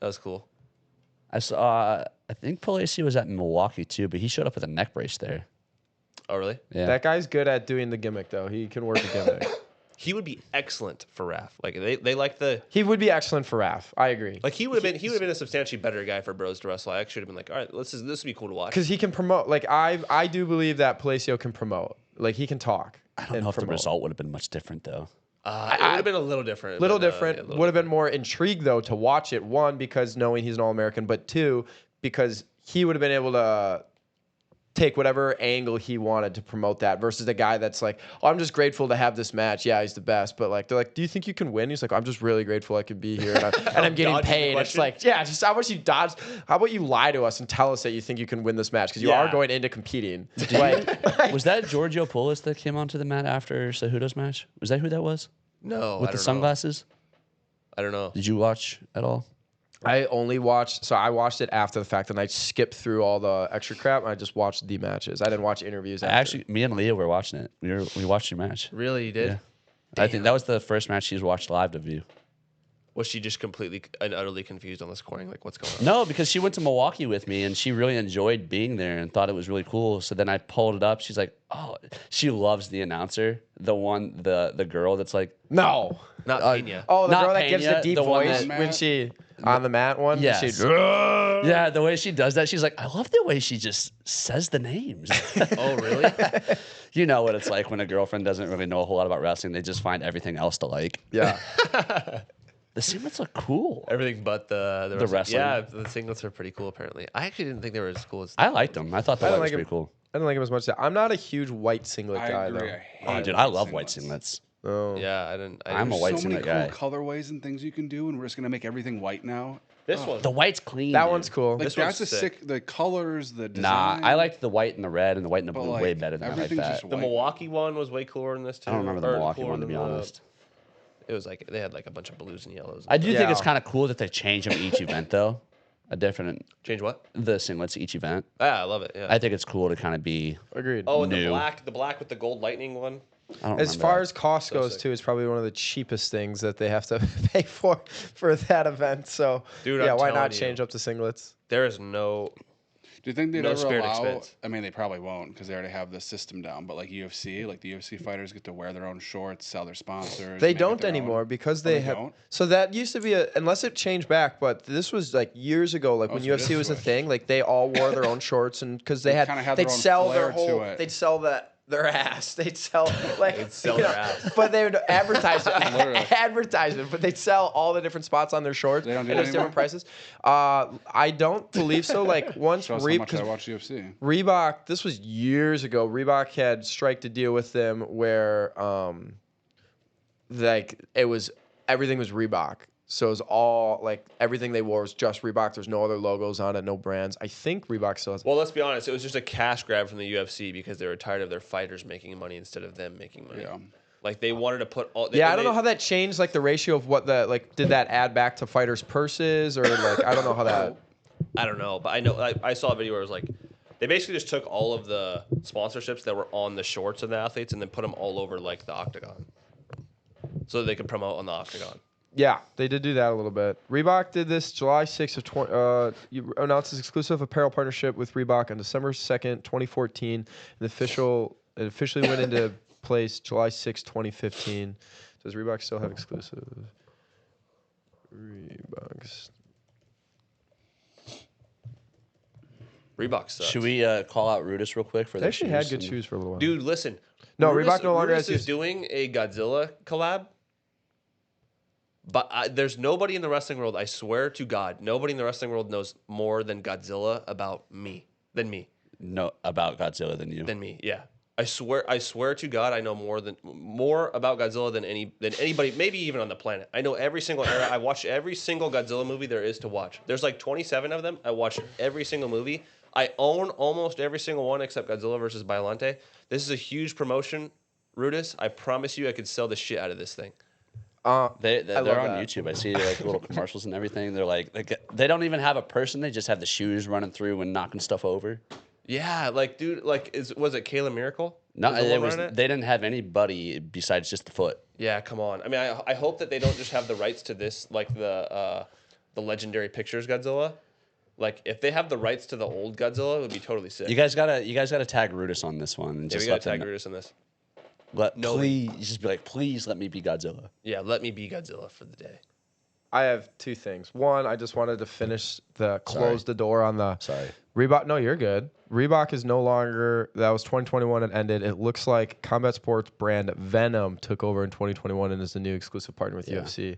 That was cool. I saw. I think Palacio was at Milwaukee too, but he showed up with a neck brace there. Oh, really? Yeah. That guy's good at doing the gimmick, though. He can work a gimmick. He would be excellent for RAF. Like they like the He would be excellent for RAF. I agree. like he would have been a substantially better guy for Bros to wrestle. I actually would have been like, all right, this would be cool to watch. Because he can promote. Like, I do believe that Palacio can promote. Like, he can talk. I don't know if the result would have been much different though. It would have been a little different. Little but, different. yeah, a little Would have been different. more intrigued, though, to watch it. One, because knowing he's an All-American. But two, because he would have been able to take whatever angle he wanted to promote that versus the guy that's like, oh, I'm just grateful to have this match. Yeah, he's the best. But like, they're like, do you think you can win? He's like, I'm just really grateful I could be here and, I'm getting Dodging the paid. It's question. like, yeah, just how about you dodge? How about you lie to us and tell us that you think you can win this match because you are Yeah. going into competing. Like, Was that Giorgio Poulos that came onto the mat after Cejudo's match? Was that who that was? No, With the sunglasses? I don't know. Did you watch at all? I only watched, so I watched it after the fact and I skipped through all the extra crap. And I just watched the matches. I didn't watch interviews. After. Actually, me and Leah were watching it. We watched your match. Really, you did? Yeah. I think that was the first match she's watched live of you. Was she just completely and utterly confused on the scoring? Like, what's going on? No, because she went to Milwaukee with me and she really enjoyed being there and thought it was really cool. So then I pulled it up. She's like, oh, she loves the announcer, the girl that's like, No. Not Pena. Oh, the Not girl that gives the Pena, deep the one voice that- when she on the mat one. Yes. She, yeah, the way she does that, she's like, I love the way she just says the names. Oh, really? You know what it's like when a girlfriend doesn't really know a whole lot about wrestling. They just find everything else to like. yeah. The singlets look cool. Everything but the wrestling. Yeah, the singlets are pretty cool. Apparently, I actually didn't think they were as cool as. I liked them. I thought the I white don't was like pretty him. cool. I don't like him as much. I'm not a huge white singlet I guy agree. though. I hate Oh, dude, I love white singlets. Oh. Yeah, I didn't. I'm a white so many singlet cool guy. colorways and things you can do, and we're just gonna make everything white now. This one. The white's clean. That dude. one's cool. Like This that's one's a sick. sick. The colors, the Nah, design. I liked the white and the red, and the white and the but, blue like, way better than I like everything's that. just The white. Milwaukee one was way cooler than this too. I don't remember the Or Milwaukee cooler one, to than be the- honest. It was like they had like a bunch of blues and yellows. I do think it's Yeah. kind of cool that they change them each event, though. A different, Change what? the singlets each event. Yeah, I love it. Yeah. I think it's cool to kind of be. Agreed. Oh, and New. the black with the gold lightning one. I don't As remember far that. as cost So goes, sick. too, it's probably one of the cheapest things that they have to pay for that event. So, Dude, yeah, I'm why telling not you. change up the singlets? There is no. Do you think they'd No ever spared allow? expense. I mean, they probably won't because they already have the system down. But like UFC, like the UFC fighters get to wear their own shorts, sell their sponsors. They make it don't their own. anymore because Oh, they they have. don't? So that used to be unless it changed back, but this was like years ago. Like when so it UFC is was a switched. thing, like they all wore their own shorts and because they kinda had they'd their own sell their flair to whole, it. they'd sell their ass. They'd sell like They'd sell you their know, ass. but they would advertise it, Literally. advertise it. But they'd sell all the different spots on their shorts. They don't do and that it's different anymore? prices. I don't believe so. Like once Shows how much I watch UFC. Reebok, this was years ago. Reebok had striked a deal with them where, like it was everything was Reebok. So it was all like everything they wore was just Reebok. There's no other logos on it, no brands. I think Reebok still has. Well, let's be honest. It was just a cash grab from the UFC because they were tired of their fighters making money instead of them making money. Yeah. Like they wanted to put all. Yeah, I don't know how that changed like the ratio of what the like did that add back to fighters' purses or like I don't know how that. I don't know, but I know I saw a video where it was like they basically just took all of the sponsorships that were on the shorts of the athletes and then put them all over like the octagon, so that they could promote on the octagon. Yeah, they did do that a little bit. Reebok did this July 6th of announced its exclusive apparel partnership with Reebok on December 2nd, 2014. It officially went into place July 6th, 2015. Does Reebok still have exclusive? Reebok sucks. Should we call out Rudis real quick for They their actually shoes? had good shoes for a little while. Dude, listen. No, Reebok no longer has is these- doing a Godzilla collab. But there's nobody in the wrestling world, I swear to God, nobody in the wrestling world knows more than Godzilla about me. Than me. No, about Godzilla than you. Than me, yeah. I swear to God, I know more about Godzilla than anybody, maybe even on the planet. I know every single era. I watched every single Godzilla movie there is to watch. There's like 27 of them. I watched every single movie. I own almost every single one except Godzilla versus Biollante. This is a huge promotion, Rudis. I promise you I could sell the shit out of this thing. They're love on that. YouTube. I see like little commercials and everything. They're like they don't even have a person. They just have the shoes running through and knocking stuff over. Yeah, like, dude, like, was it Kayla Miracle? No, Was the it one was. running it? They didn't have anybody besides just the foot. Yeah, come on. I mean, I hope that they don't just have the rights to this, like the Legendary Pictures Godzilla. Like, if they have the rights to the old Godzilla, it would be totally sick. You guys gotta tag Rudis on this one and Yeah, just we gotta let tag them. Rudis on this. Please, just be like, please let me be Godzilla. Yeah, let me be Godzilla for the day. I have two things. One, I just wanted to close the door on the Sorry. Reebok. No, you're good. Reebok is no longer. That was 2021 and ended. It looks like Combat Sports brand Venom took over in 2021 and is the new exclusive partner with UFC.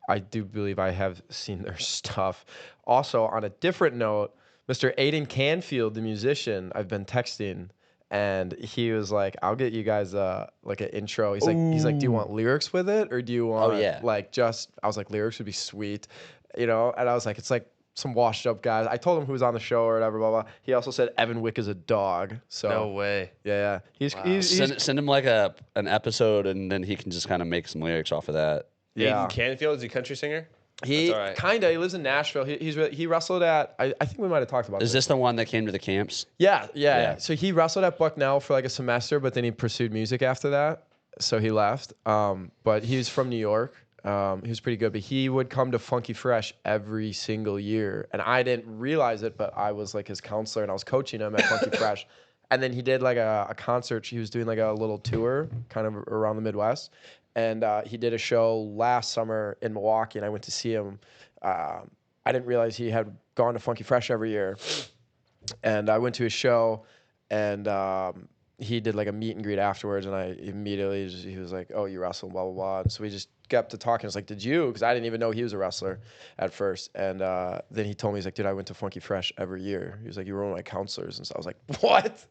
I do believe I have seen their stuff. Also, on a different note, Mr. Aiden Canfield, the musician, I've been texting. And he was like, "I'll get you guys like an intro." He's like, "Do you want lyrics with it, or do you want like just?" I was like, "Lyrics would be sweet," you know. And I was like, "It's like some washed up guys." I told him who was on the show or whatever. Blah blah. He also said Evan Wick is a dog. So No way. yeah. He's Send him like an episode, and then he can just kind of make some lyrics off of that. yeah. Aiden Canfield, is he a country singer? He That's all right. kinda. He lives in Nashville. He wrestled at. I think we might have talked about Is this the one that came to the camps? Yeah. So he wrestled at Bucknell for like a semester, but then he pursued music after that. So he left. But he was from New York. He was pretty good. But he would come to Funky Fresh every single year. And I didn't realize it, but I was like his counselor and I was coaching him at Funky Fresh. And then he did like a concert. He was doing like a little tour kind of around the Midwest. And he did a show last summer in Milwaukee, and I went to see him. I didn't realize he had gone to Funky Fresh every year. And I went to his show, and he did like a meet and greet afterwards. And I immediately, he was like, "Oh, you wrestle, blah, blah, blah." And so we just kept to talking. I was like, "Did you?" Because I didn't even know he was a wrestler at first. And then he told me, he's like, "Dude, I went to Funky Fresh every year." He was like, "You were one of my counselors." And so I was like, "What?"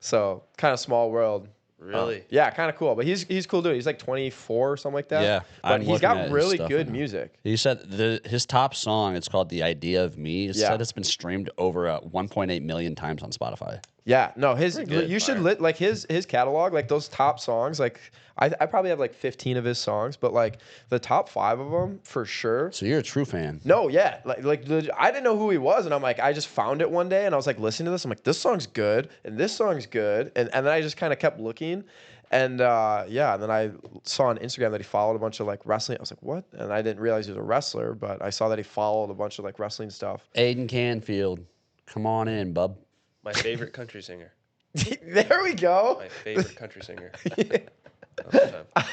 So kind of small world. Really? Yeah, kind of cool. But he's cool dude. He's like 24 or something like that. Yeah, but I'm he's looking at got his really stuff good right now. music. He said his top song, it's called "The Idea of Me." It Yeah. said it's been streamed over 1.8 million times on Spotify. Yeah, no, good. you should Fire. like his catalog, like those top songs. Like I probably have like 15 of his songs, but like the top 5 of them for sure. So you're a true fan. No, yeah, like I didn't know who he was, and I'm like, I just found it one day, and I was like listening to this. I'm like, this song's good, and this song's good, and then I just kind of kept looking, and yeah, and then I saw on Instagram that he followed a bunch of like wrestling. I was like, what? And I didn't realize he was a wrestler, but I saw that he followed a bunch of like wrestling stuff. Aiden Canfield, come on in, bub. My favorite country singer. There we go. My favorite country singer. Of all time.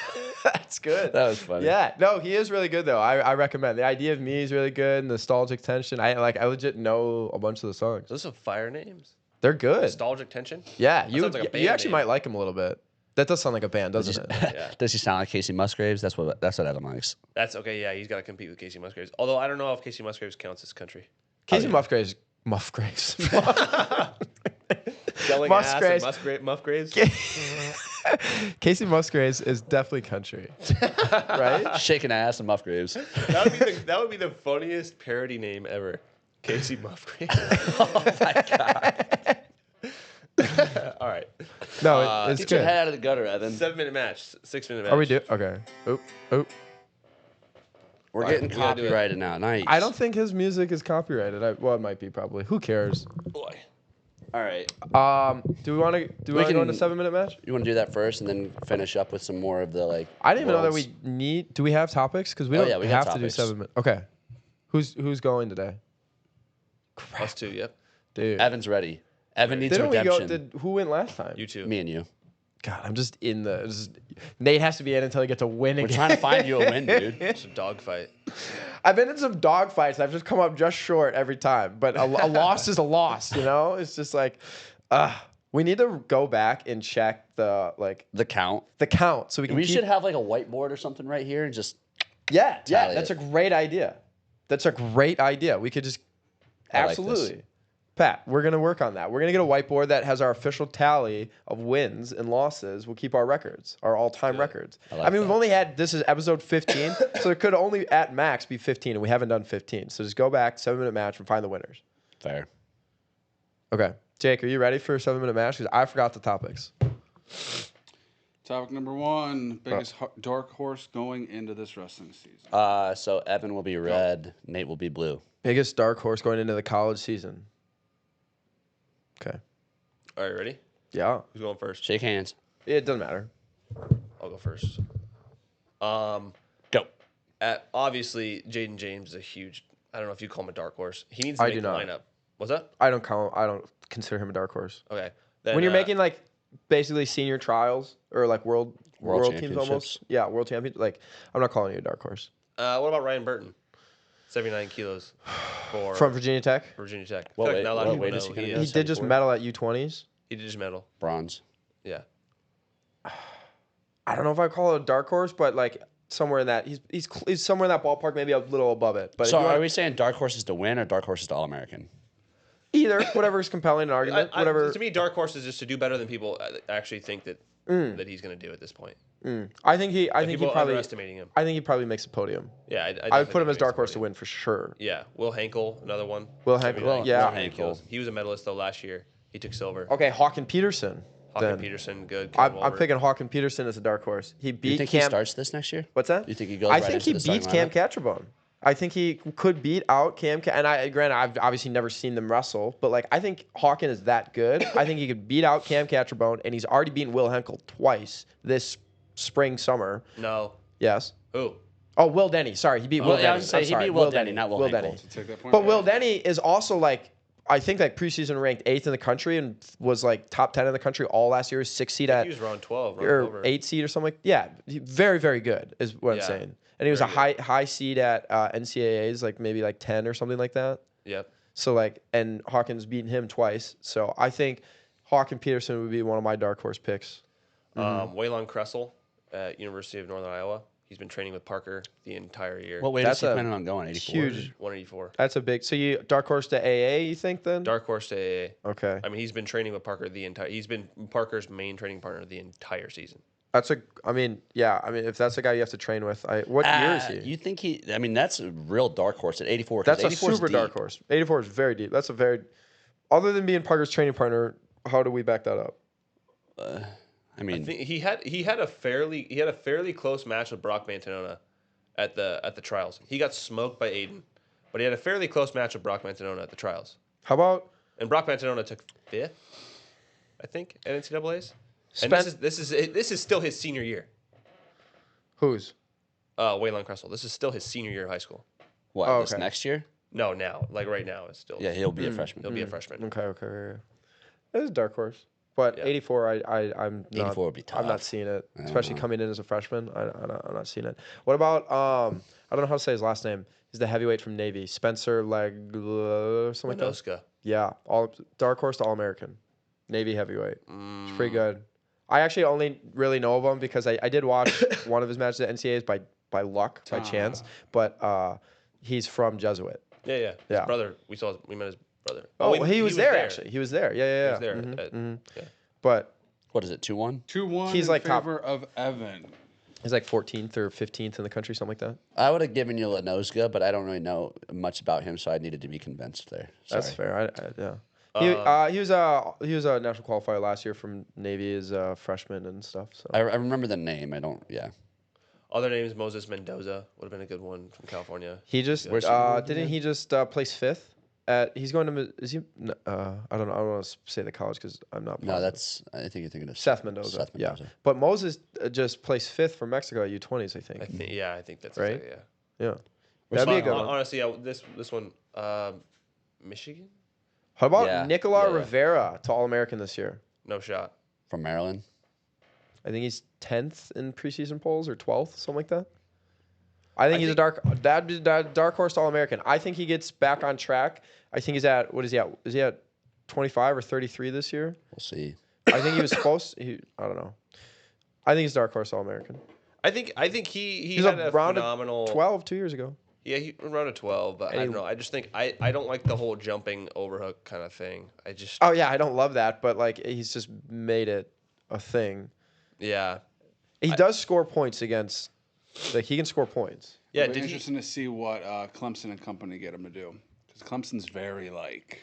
That's good. That was funny. Yeah, no, he is really good though. I recommend. The Idea of Me is really good. Nostalgic Tension. I legit know a bunch of the songs. Those are fire names. They're good. Nostalgic Tension. Yeah, That you sounds like a you band actually name. might like him a little bit. That does sound like a band, doesn't it? Yeah. Does he sound like Casey Musgraves? That's what Evan likes. That's okay. Yeah, he's got to compete with Casey Musgraves. Although I don't know if Casey Musgraves counts as country. Casey Musgraves. Selling Musgraves. ass and Musgraves. Casey Musgraves is definitely country, right? Shaking ass and Musgraves. That would be the funniest parody name ever. Casey Musgraves. Oh my god. All right. No, it's Get your good. head out of the gutter, Evan. 7-minute match. 6-minute match. Are we do? Okay. Oop. We're All right, getting we gotta do it. copyrighted now. Nice. I don't think his music is copyrighted. Well, it might be probably. Who cares? Boy. All right. Do we want to go into 7-minute match? You want to do that first and then finish up with some more of the like. I didn't even know that worlds? we need. Do we have topics? Because we Oh, don't yeah, we got have to do topics. 7 minutes. Okay. Who's going today? Us two, yep. Dude. Evan's ready. Evan needs Didn't we redemption. go? Who went last time? You two. Me and you. God, I'm just in Nate has to be in until he gets a win We're again. trying to find you a win, dude. It's a dogfight. I've been in some dog fights. I've just come up just short every time. But a loss is a loss, you know? It's just like, we need to go back and check the count. so we can We keep, should have like a whiteboard or something right here and just. Yeah, tally that's it. a great idea. That's a great idea. We could just I like this. absolutely. Pat, we're going to work on that. We're going to get a whiteboard that has our official tally of wins and losses. We'll keep our records, our all-time records. I like I mean, we've that. only had, this is episode 15, so it could only at max be 15, and we haven't done 15. So just go back, 7-minute match, and find the winners. Fair. Okay. Jake, are you ready for a 7-minute match? Because I forgot the topics. Topic number 1: biggest dark horse going into this wrestling season. So Evan will be red. Nate will be blue. Biggest dark horse going into the college season. Okay. All right, ready? Yeah. Who's going first? Shake hands. It doesn't matter. I'll go first. Go. Obviously, Jaden James is a huge. I don't know if you call him a dark horse. He needs to I make do the not. lineup. What's that? I don't consider him a dark horse. Okay. Then, When you're making like basically senior trials or like world teams almost. championships. Yeah, world champion. Like I'm not calling you a dark horse. what about Ryan Burton? 79 kilos for From Virginia Tech. Virginia Tech. I What feel like weight- not a lot of what people weight know is he who gonna he go? He is. did just 74? medal at U20s. He did just medal. Bronze. Yeah. I don't know if I call it a dark horse, but like somewhere in that he's somewhere in that ballpark, maybe a little above it. But if So you are want- we saying dark horses to win or dark horses to All American? either whatever is compelling an argument, whatever. To me, dark horse is just to do better than people actually think that that he's going to do at this point. I think he People probably underestimating him. I think he probably makes a podium. Yeah, I would definitely put him think as he dark makes horse the to podium. win for sure. Yeah, Will Henkel, another one. Will Henkel, 79 yeah. Will Henkel. kilos. He was a medalist though last year. He took silver. Okay, Hawken Peterson. Hawken then. Peterson, good. I'm Kevin Walbert. picking Hawken Peterson as a dark horse. He You beat think Cam. he starts this next year? What's that? You think he goes I right think into he the starting beats Cam lineup? Catcherbone. I think he could beat out Cam. And granted, I've obviously never seen them wrestle, but like I think Hawken is that good. I think he could beat out Cam Catcherbone, and he's already beaten Will Henkel twice this spring, summer. No. Yes. Who? Oh, Will Denny. Sorry, he beat Will yeah, I Denny. was gonna say, I'm he sorry, beat Will Denny, not Will Henkel. Denny. Take that point. But Will Denny is also like I think like preseason ranked 8th in the country and was like top 10 in the country all last year. 6th seed at He was around 12. or Over. 8th seed or something like very very good is what I'm Yeah, saying. And he was very a high seed at NCAAs like maybe like 10 or something like that. Yep. So like and Hawkins beaten him twice. So I think Hawken Peterson would be one of my dark horse picks. Waylon Kressel at University of Northern Iowa. He's been training with Parker the entire year. What weight That's is he a planning on going? 84? Huge. 184. That's a big. So you dark horse to AA, you think then? Dark horse to AA. Okay. I mean, he's been training with Parker the entire. He's been Parker's main training partner the entire season. That's a. I mean, yeah. I mean, if that's the guy you have to train with, what year is he? You think he? I mean, that's a real dark horse at 84. 'cause That's a 84 is super dark deep. horse. 84 is very deep. That's a very. Other than being Parker's training partner, how do we back that up? I mean, I think he had a fairly close match with Brock Mantanona at the trials. He got smoked by Aiden, but he had a fairly close match with Brock Mantanona at the trials. How about And Brock Mantanona took 5th, I think, at NCAA's. And Spent- this is still his senior year. who's? Waylon Kressel. This is still his senior year of high school. what, Oh, this okay. next year? No, now, like right now, it's still. Yeah, he'll be a freshman. He'll be a freshman. Okay. It is a dark horse, but Yeah. 84, I'm not. 84 would be I'm not tough. seeing it, I don't especially know. coming in as a freshman. I'm not seeing it. What about I don't know how to say his last name. He's the heavyweight from Navy, Spencer something like that. Minoska. Yeah, all dark horse to All American, Navy heavyweight. It's pretty good. I actually only really know of him because I did watch one of his matches at NCAAs by luck, by chance. But he's from Jesuit. Yeah. Yeah. His brother. We met his brother. Oh, we- he was there actually. He was there. Yeah. He was there. Mhm. Yeah. But What is it, 2-1? 2-1 He's in like top- favor of Evan. he's like 14th or 15th in the country, something like that. I would have given you Lenoska, but I don't really know much about him, so I needed to be convinced there. Sorry. That's fair. Yeah. He was a national qualifier last year from Navy as a freshman and stuff. So I remember the name. I don't, yeah. Other names: Moses Mendoza would have been a good one from California. he just Where's he going didn't he just place 5th he's going to. Is he? I don't know. I don't want to say the college because I'm not. No, positive. I think you're thinking of Seth Mendoza. Seth Mendoza. Yeah, but Moses just placed 5th for Mexico at U20s. I think. I think that's Right? exactly, Yeah, that'd be a good one. Honestly, this one, Michigan, How about Yeah, Nicola yeah. Rivera to All-American this year? no shot. From Maryland. I think he's 10th in preseason polls or 12th, something like that. I think he's a dark horse All-American. I think he gets back on track. I think he's at, what is he at? Is he at 25 or 33 this year? We'll see. I think he was supposed to, I don't know. I think he's dark horse All-American. I think he He's had a round phenomenal 12 2 years ago. Yeah, he around a 12, but I don't know. I just think I don't like the whole jumping overhook kind of thing. I just Oh, yeah, I don't love that, but like he's just made it a thing. yeah. He does score points against, like he can score points. Yeah, It'll be did he? interesting to see what Clemson and company get him to do, because Clemson's very like.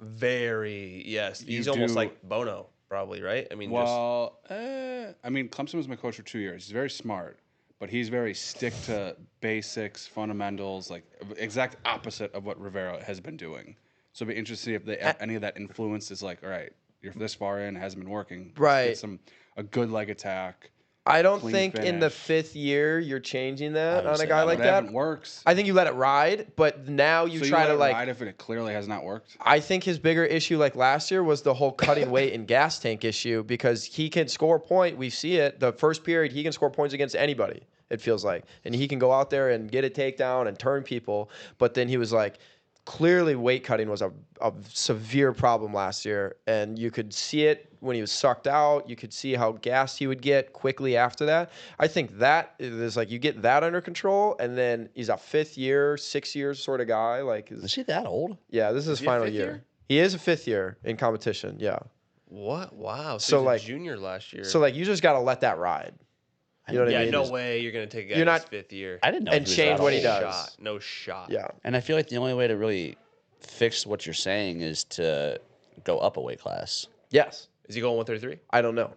Very yes. He's You almost do- like Bono, probably, right? I mean, Well, I mean, Clemson was my coach for 2 years. He's very smart, but he's very stick to basics, fundamentals, like exact opposite of what Rivera has been doing. So it'd be interesting if any of that influence is like, all right, you're this far in, it hasn't been working. Let's Right. get a good leg attack. I don't Clean think in the finish. 5th year you're changing that would on say a guy that like Whatever that. works. I think you let it ride, but now you So try let to it like. ride if it clearly has not worked. I think his bigger issue, like last year, was the whole cutting weight and gas tank issue because he can score a point. We see it. The first period, he can score points against anybody, it feels like. And he can go out there and get a takedown and turn people. But then he was like, clearly weight cutting was a severe problem last year. And you could see it when he was sucked out. You could see how gassed he would get quickly after that. I think that is like you get that under control. And then he's a 5th year, 6 years sort of guy. Like, Is he that old? yeah, this is his he a final 5th year. year? He is a 5th year in competition. Yeah. what? Wow. So, So he's like- a junior last year. So like you just got to let that ride. You know what I yeah, mean? no Just- way you're gonna take a guy You're in his not- 5th year. I didn't know. And he was change that what he old. does. Shot. No shot. Yeah. And I feel like the only way to really fix what you're saying is to go up a weight class. Yes. Is he going 133? I don't know.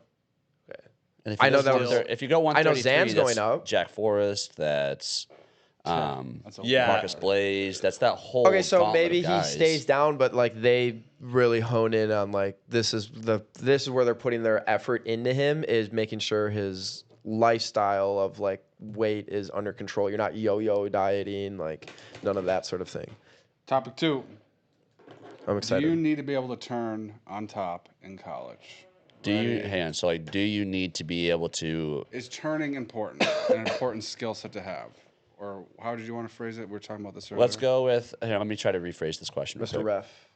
Okay. And if I you know go that was- 130 if you go I know 133, Zan's going that's up. Jack Forrest, that's That's a Yeah. Marcus Blaze, that's that whole. Okay, so gauntlet maybe of he guys. stays down, but like they really hone in on like this is where they're putting their effort into him is making sure his lifestyle of like weight is under control. You're not yo-yo dieting, like none of that sort of thing. Topic 2. I'm Do excited. you need to be able to turn on top in college? Do you hang on? So like, do you need to be able to? Is turning important, an important skill set to have? Or how did you want to phrase it? We were talking about this earlier. Let's go with. Here, let me try to rephrase this question. real Mr. quick. Ref.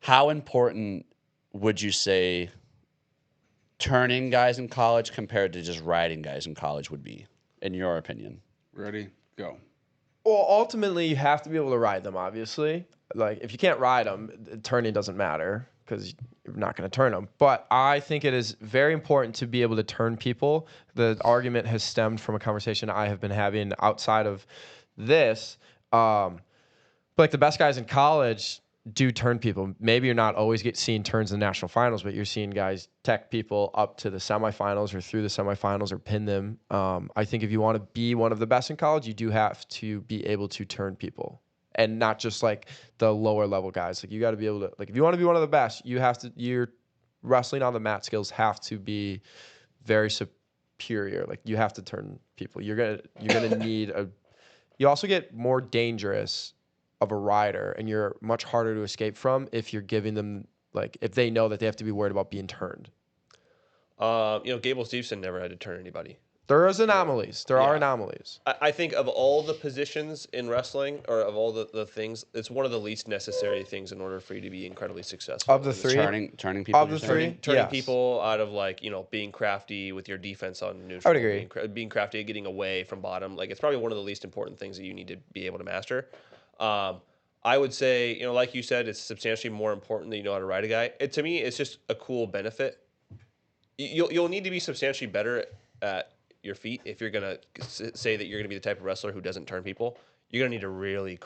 How important would you say turning guys in college compared to just riding guys in college would be, in your opinion? Ready? Go. Well, ultimately, you have to be able to ride them, obviously. Like, if you can't ride them, turning doesn't matter because you're not going to turn them. But I think it is very important to be able to turn people. The argument has stemmed from a conversation I have been having outside of this. But like the best guys in college do turn people. Maybe you're not always seeing turns in the national finals, but you're seeing guys tech people up to the semifinals or through the semifinals or pin them. I think if you want to be one of the best in college, you do have to be able to turn people and not just like the lower level guys. Like you got to be able to, like, if you want to be one of the best, your wrestling on the mat skills have to be very superior. Like you have to turn people. You're gonna need you also get more dangerous of a rider, and you're much harder to escape from if you're giving them, like, if they know that they have to be worried about being turned. Gable Steveson never had to turn anybody. There is anomalies. There are Yeah. anomalies. I think of all the positions in wrestling, or of all the things, it's one of the least necessary things in order for you to be incredibly successful. Of the three, Turning people. Of the you're saying? three? Turning Yes. people out of being crafty with your defense on neutral. I would agree. Being crafty, getting away from bottom. Like it's probably one of the least important things that you need to be able to master. I would say, like you said, it's substantially more important that you know how to ride a guy. To me, it's just a cool benefit. You'll need to be substantially better at your feet if you're gonna say that you're gonna be the type of wrestler who doesn't turn people. you're gonna need to really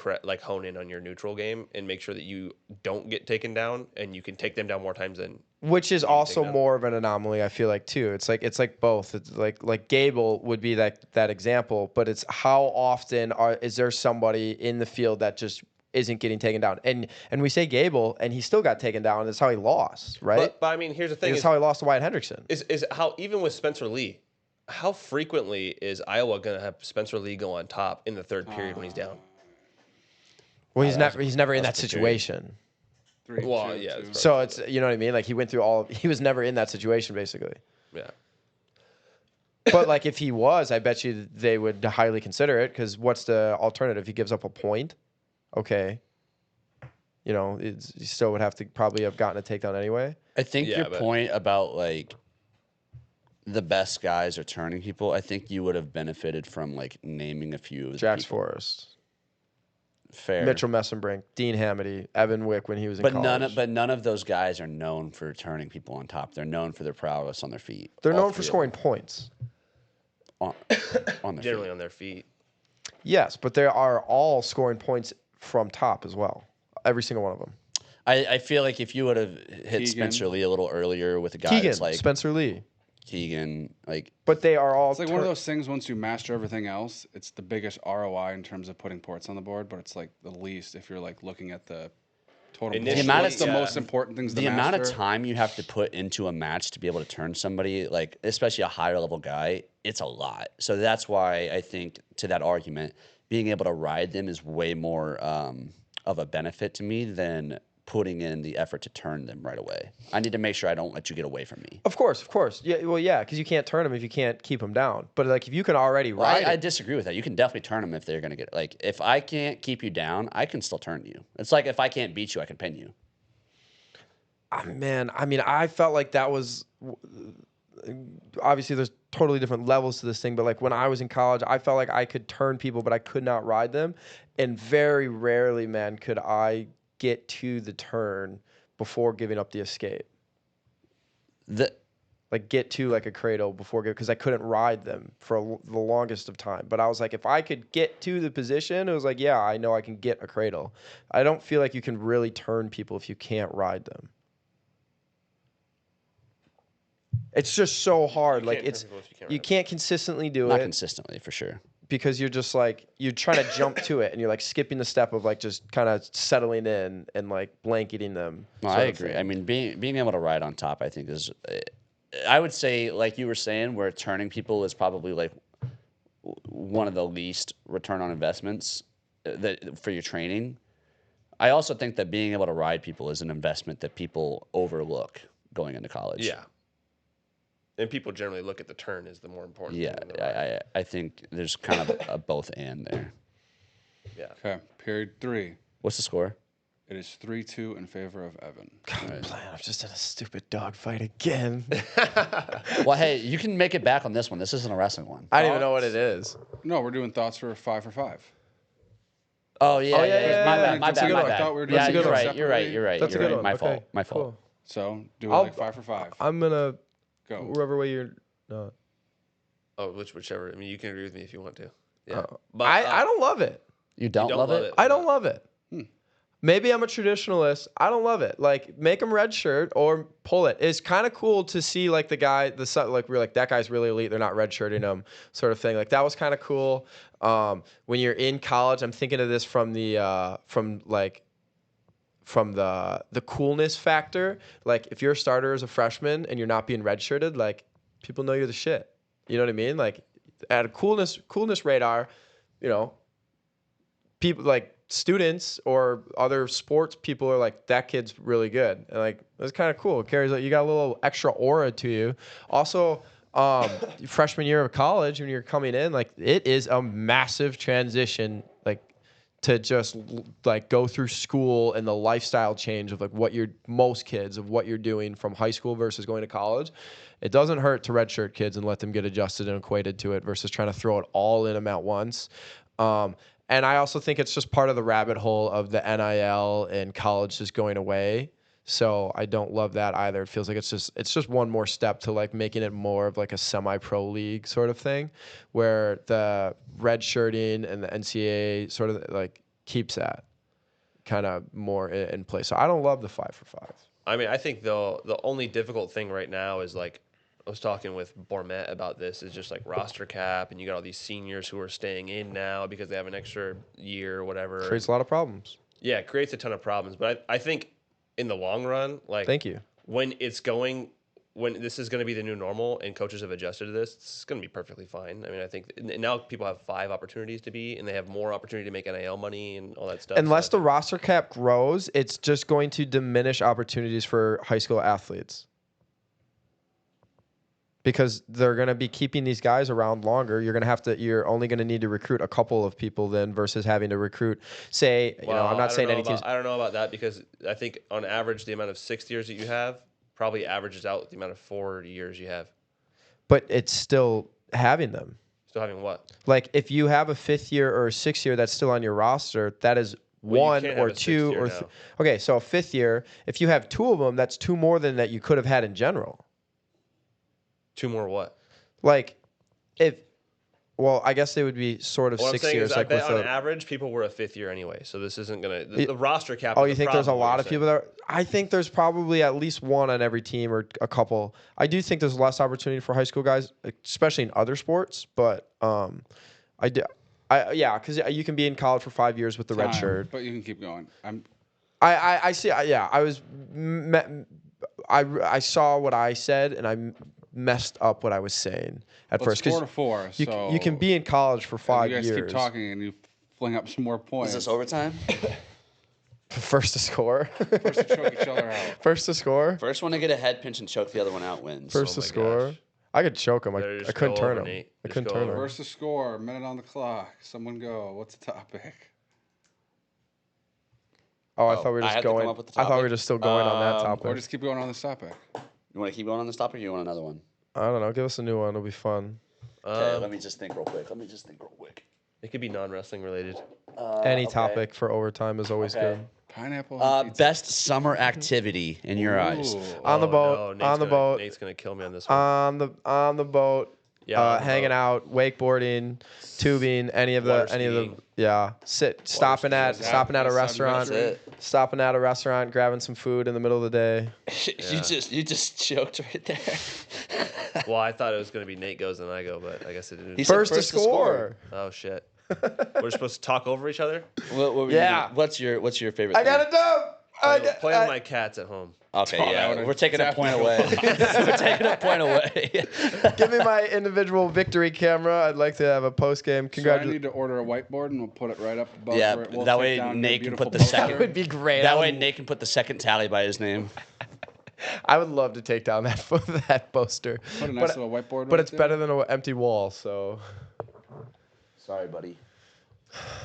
hone in on your neutral game and make sure that you don't get taken down, and you can take them down more times than. Which is You can take also down. more of an anomaly, I feel like too. It's like both. It's like Gable would be that example, but it's how often is there somebody in the field that just isn't getting taken down? And we say Gable, and he still got taken down. And that's how he lost, right? But I mean, here's the thing: That's how he lost to Wyatt Hendrickson. is how even with Spencer Lee, how frequently is Iowa gonna have Spencer Lee go on top in the third period when he's down? Well, he's never in that situation. 3, Well, 2, yeah, 2. it's So it's you know what I mean. Like he went through he was never in that situation basically. Yeah. But like if he was, I bet you they would highly consider it because what's the alternative? He gives up a point. Okay. You know, he still would have to probably have gotten a takedown anyway. I think Yeah, your but- point about like the best guys are turning people. I think you would have benefited from like naming a few of the Jax people. Forrest, Fair. Mitchell Messenbrink, Dean Hamity, Evan Wick when he was in But college. none of those guys are known for turning people on top. They're known for their prowess on their feet. They're All known for three of scoring them. points. on their Generally feet. on their feet. Yes, but they are all scoring points from top as well. Every single one of them. I feel like if you would have hit Keegan. Spencer Lee a little earlier with a guy Keegan, that's like Spencer Lee. Keegan, like But they are all It's like one of those things. Once you master everything else, it's the biggest ROI in terms of putting ports on the board, but it's like the least if you're like looking at the total. Initially, The amount of- What's the yeah. most important things to the amount of master? time you have to put into a match to be able to turn somebody, like especially a higher level guy, it's a lot. So that's why I think to that argument, being able to ride them is way more of a benefit to me than putting in the effort to turn them right away. I need to make sure I don't let you get away from me. Of course. Yeah, well, yeah, because you can't turn them if you can't keep them down. But like if you can already Well, ride I it, disagree with that. You can definitely turn them if they're going to get like if I can't keep you down, I can still turn you. It's like if I can't beat you, I can pin you. man, I mean, I felt like that was obviously there's totally different levels to this thing, but like when I was in college, I felt like I could turn people, but I could not ride them. And very rarely, man, could I get to the turn before giving up the escape. The Like get to like a cradle before because I couldn't ride them for the longest of time. But I was like, if I could get to the position, it was like, yeah, I know I can get a cradle. I don't feel like you can really turn people if you can't ride them. It's just so hard. You Like can't it's turn people if you can't you ride them. can't consistently do not it consistently for sure. because you're just like you're trying to jump to it and you're like skipping the step of like just kind of settling in and like blanketing them. No, sort I of agree. thing. I mean, being able to ride on top, I think is, I would say, like you were saying, where turning people is probably like one of the least return on investments that for your training. I also think that being able to ride people is an investment that people overlook going into college. Yeah. And people generally look at the turn as the more important Yeah, thing. than the ride. I think there's kind of a both and there. Yeah. Okay, period 3. What's the score? It is 3-2 in favor of Evan. Man, I'm just in a stupid dogfight again. Well, hey, you can make it back on this one. This isn't a wrestling one. I don't even know what it is. No, we're doing thoughts for 5 for 5. Oh yeah, yeah, my yeah, bad, my that's a bad, good my one. I bad. thought we were doing Yeah, it you're right, separately. you're right, you're right. That's a you're good right. one. My fault, Okay, my fault. cool. So do it I'll- like 5 for 5. I'm gonna Go. wherever way you're. No. Oh, whichever. I mean, you can agree with me if you want to. Yeah. I don't love it. You don't, don't love love it? it? I don't love it. Maybe I'm a traditionalist. I don't love it. Like make them red shirt or pull it. It's kind of cool to see like the guy, like we're like that guy's really elite. They're not red shirting him, sort of thing. Like that was kind of cool. When you're in college, I'm thinking of this from the coolness factor. Like if you're a starter as a freshman and you're not being redshirted, like people know you're the shit. You know what I mean? Like at a coolness radar, you know, people like students or other sports people are like, that kid's really good. And like that's kind of cool. It carries you got a little extra aura to you. Also, freshman year of college when you're coming in, like it is a massive transition, like to just like go through school and the lifestyle change of like what most kids of what you're doing from high school versus going to college. It doesn't hurt to redshirt kids and let them get adjusted and equated to it versus trying to throw it all in them at once. And I also think it's just part of the rabbit hole of the NIL and college just going away. So I don't love that either. It feels like it's just one more step to like making it more of like a semi-pro league sort of thing, where the red shirting and the NCAA sort of like keeps that kind of more in place. So I don't love the 5-for-5. I mean, I think though the only difficult thing right now is like I was talking with Bormet about this is just like roster cap, and you got all these seniors who are staying in now because they have an extra year or whatever. Creates a lot of problems. Yeah, it creates a ton of problems. But I think in the long run, like Thank you. when this is going to be the new normal and coaches have adjusted to this, it's going to be perfectly fine. I mean, I think now people have 5 opportunities to be, and they have more opportunity to make NIL money and all that stuff. Unless the roster cap grows, it's just going to diminish opportunities for high school athletes. Because they're going to be keeping these guys around longer. You're only going to need to recruit a couple of people then versus having to recruit, say, I'm not saying any teams. I don't know about that because I think on average the amount of 6 years that you have probably averages out the amount of 4 years you have. But it's still having them. Still having what? Like if you have a 5th year or a 6th year that's still on your roster, that is one or two or okay. So a 5th year, if you have 2 of them, that's 2 more than that you could have had in general. 2 more what? Like, I guess they would be sort of 6 years. I Like bet on average, people were a 5th year anyway. So this isn't gonna the roster cap. Oh, you think there's a lot of people there? I think there's probably at least one on every team or a couple. I do think there's less opportunity for high school guys, especially in other sports. But because you can be in college for 5 years with the red shirt. But you can keep going. I see. I saw what I said and I messed up what I was saying at first. 4-4. You can be in college for 5 years. You guys keep talking and you fling up some more points. Is this overtime? First to score. First to choke each other out. First to score. First one to get a head pinch and choke the other one out wins. First to score. Gosh. I could choke him. I couldn't turn him. I couldn't turn him. First to score. Minute on the clock. Someone go. What's the topic? Oh, I thought we were just going. I thought we were just still going on that topic. Or just keep going on this topic. You want to keep going on this topic or you want another one? I don't know. Give us a new one. It'll be fun. Okay, let me just think real quick. It could be non-wrestling related. Any topic for overtime is always good. Pineapple on pizza. Best summer activity in your eyes. On the boat. On the boat. Nate's gonna kill me on this one. On the boat. Yeah, hanging out, wakeboarding, tubing, any of the stopping at a restaurant, grabbing some food in the middle of the day. You just choked right there. Well, I thought it was gonna be Nate goes and I go, but I guess it didn't. First to score. Oh shit. We're supposed to talk over each other. What's your favorite? I got a dub. Play with my cats at home. Okay, we're taking a point away. We're taking a point away. Give me my individual victory camera. I'd like to have a post game. So I need to order a whiteboard and we'll put it right up above. Yeah, where we'll that take way down Nate your can put the beautiful second. It would be great. That way Nate can put the second tally by his name. I would love to take down that poster. Put a nice little whiteboard. But it's better than an empty wall. So. Sorry, buddy.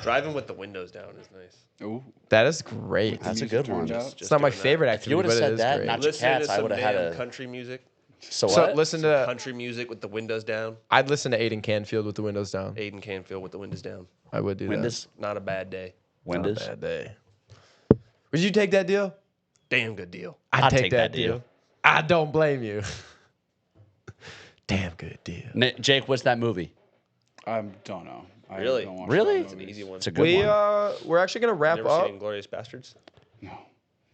Driving with the windows down is nice. Ooh. That is great. That's a good one. It's not my favorite activity, you would've but said it is that, great. not Listen cats, to I some would've had damn a- country music. So So what? listen Some to. country music with the windows down. I'd listen to Aiden Canfield with the windows down. Aiden Canfield with the windows down. I would do Windows. Not a bad day. Windows. that. Not a bad day. Would you take that deal? Damn good deal. I'd I'd take take that that deal. deal. I don't blame you. Damn good deal. Jake, what's that movie? I don't know. I Really? don't watch Really? a lot of It's an movies. easy one. It's a good one. We're actually gonna wrap Never up. seen Inglourious Bastards? No.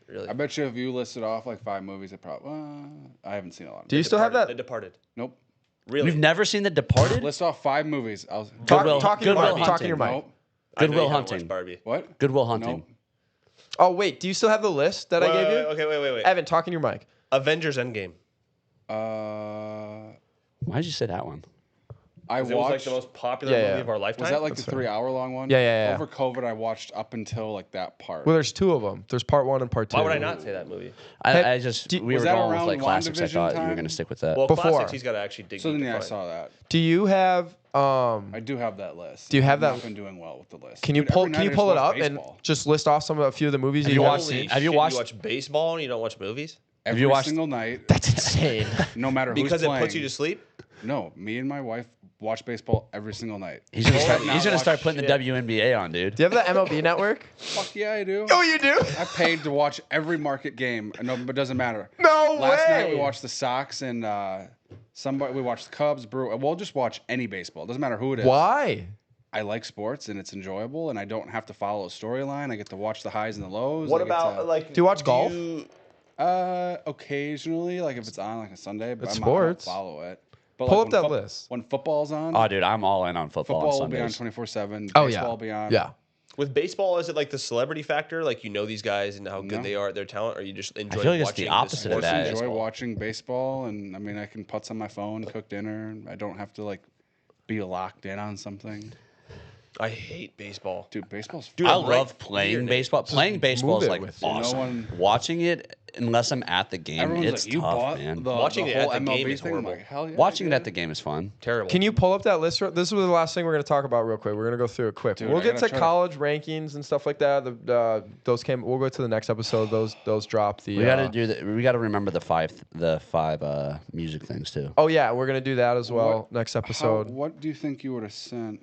Really? I bet you if you listed off like 5 movies, I haven't seen a lot of Do you them. still have The that? Departed. Nope. Really? You've never seen The Departed? List off 5 movies. Goodwill- Talking your Goodwill mic. Talking your mic. Nope. I know Goodwill you haven't watched Hunting. Barbie. What? Goodwill Hunting. Nope. Oh wait, do you still have the list that I gave you? Okay, wait. Evan, talking your mic. Avengers Endgame. Why'd you say that one? I It was like watched. the most popular Yeah, movie yeah. of our lifetime. Was that like That's the fair. 3-hour-long one? Yeah. Over COVID, I watched up until like that part. Well, there's 2 of them. There's part 1 and part 2. Why would I not say that movie? I just we was were that going with around like classics. I WandaVision thought you were time? going to stick with that. Well, Before. classics, he's got to actually dig So deep then, to yeah, I find. saw that. Do you have I do have that list. Do you have I've that- Not been doing well with the list. Can you Dude, pull every Can you night I pull it just up watch and baseball. just list off a few of the movies Have you you watched? watched- Holy have you shit, watched- You watch baseball and you don't watch movies? every watched- single night, That's insane. no matter who's Because it playing. puts you to sleep? No, me and my wife watch baseball every single night. He's gonna start. Not He's gonna watch start putting the WNBA on, dude. Do you have the MLB network? Fuck yeah, I do. Oh, you do? I paid to watch every market game. No, but it doesn't matter. No Last way. night we watched the Sox and we watched the Cubs, We'll just watch any baseball. It doesn't matter who it is. Why? I like sports and it's enjoyable, and I don't have to follow a storyline. I get to watch the highs and the lows. What I get about to- like? Do you watch golf? occasionally, like if it's on like a Sunday, but It's I don't sports. follow it. But Pull like up that when list. When football's on, Oh, dude, I'm all in on football, football will on be on Sundays. 24/7. Oh, Baseball yeah. will be on. Yeah. With baseball, is it like the celebrity factor? Like you know these guys and how good No. they are at their talent, or you just enjoy feel like it's watching the opposite of sport that. Enjoy baseball? watching baseball, and I mean, I can putz on my phone, cook dinner. I don't have to like be locked in on something. I hate baseball. Dude, baseball's Dude, I I'm right love playing here, Nate. baseball. Playing baseball move is it like with you. awesome. No one- Watching it, unless I'm at the game, Everyone's it's like, you tough, bought man. Watching the it whole at the MLB game is thing. I'm horrible. like, hell yeah. Watching it I at the game is fun. Terrible. Can you pull up that list? This is the last thing we're going to talk about real quick. We're going to go through it quick. Dude, we'll I get gotta to try to- college rankings and stuff like that. Those came. We'll go to the next episode. Those drop. The We got to do that. We got to remember the five music things too. Oh yeah, we're going to do that as well next episode. What do you think you would have sent?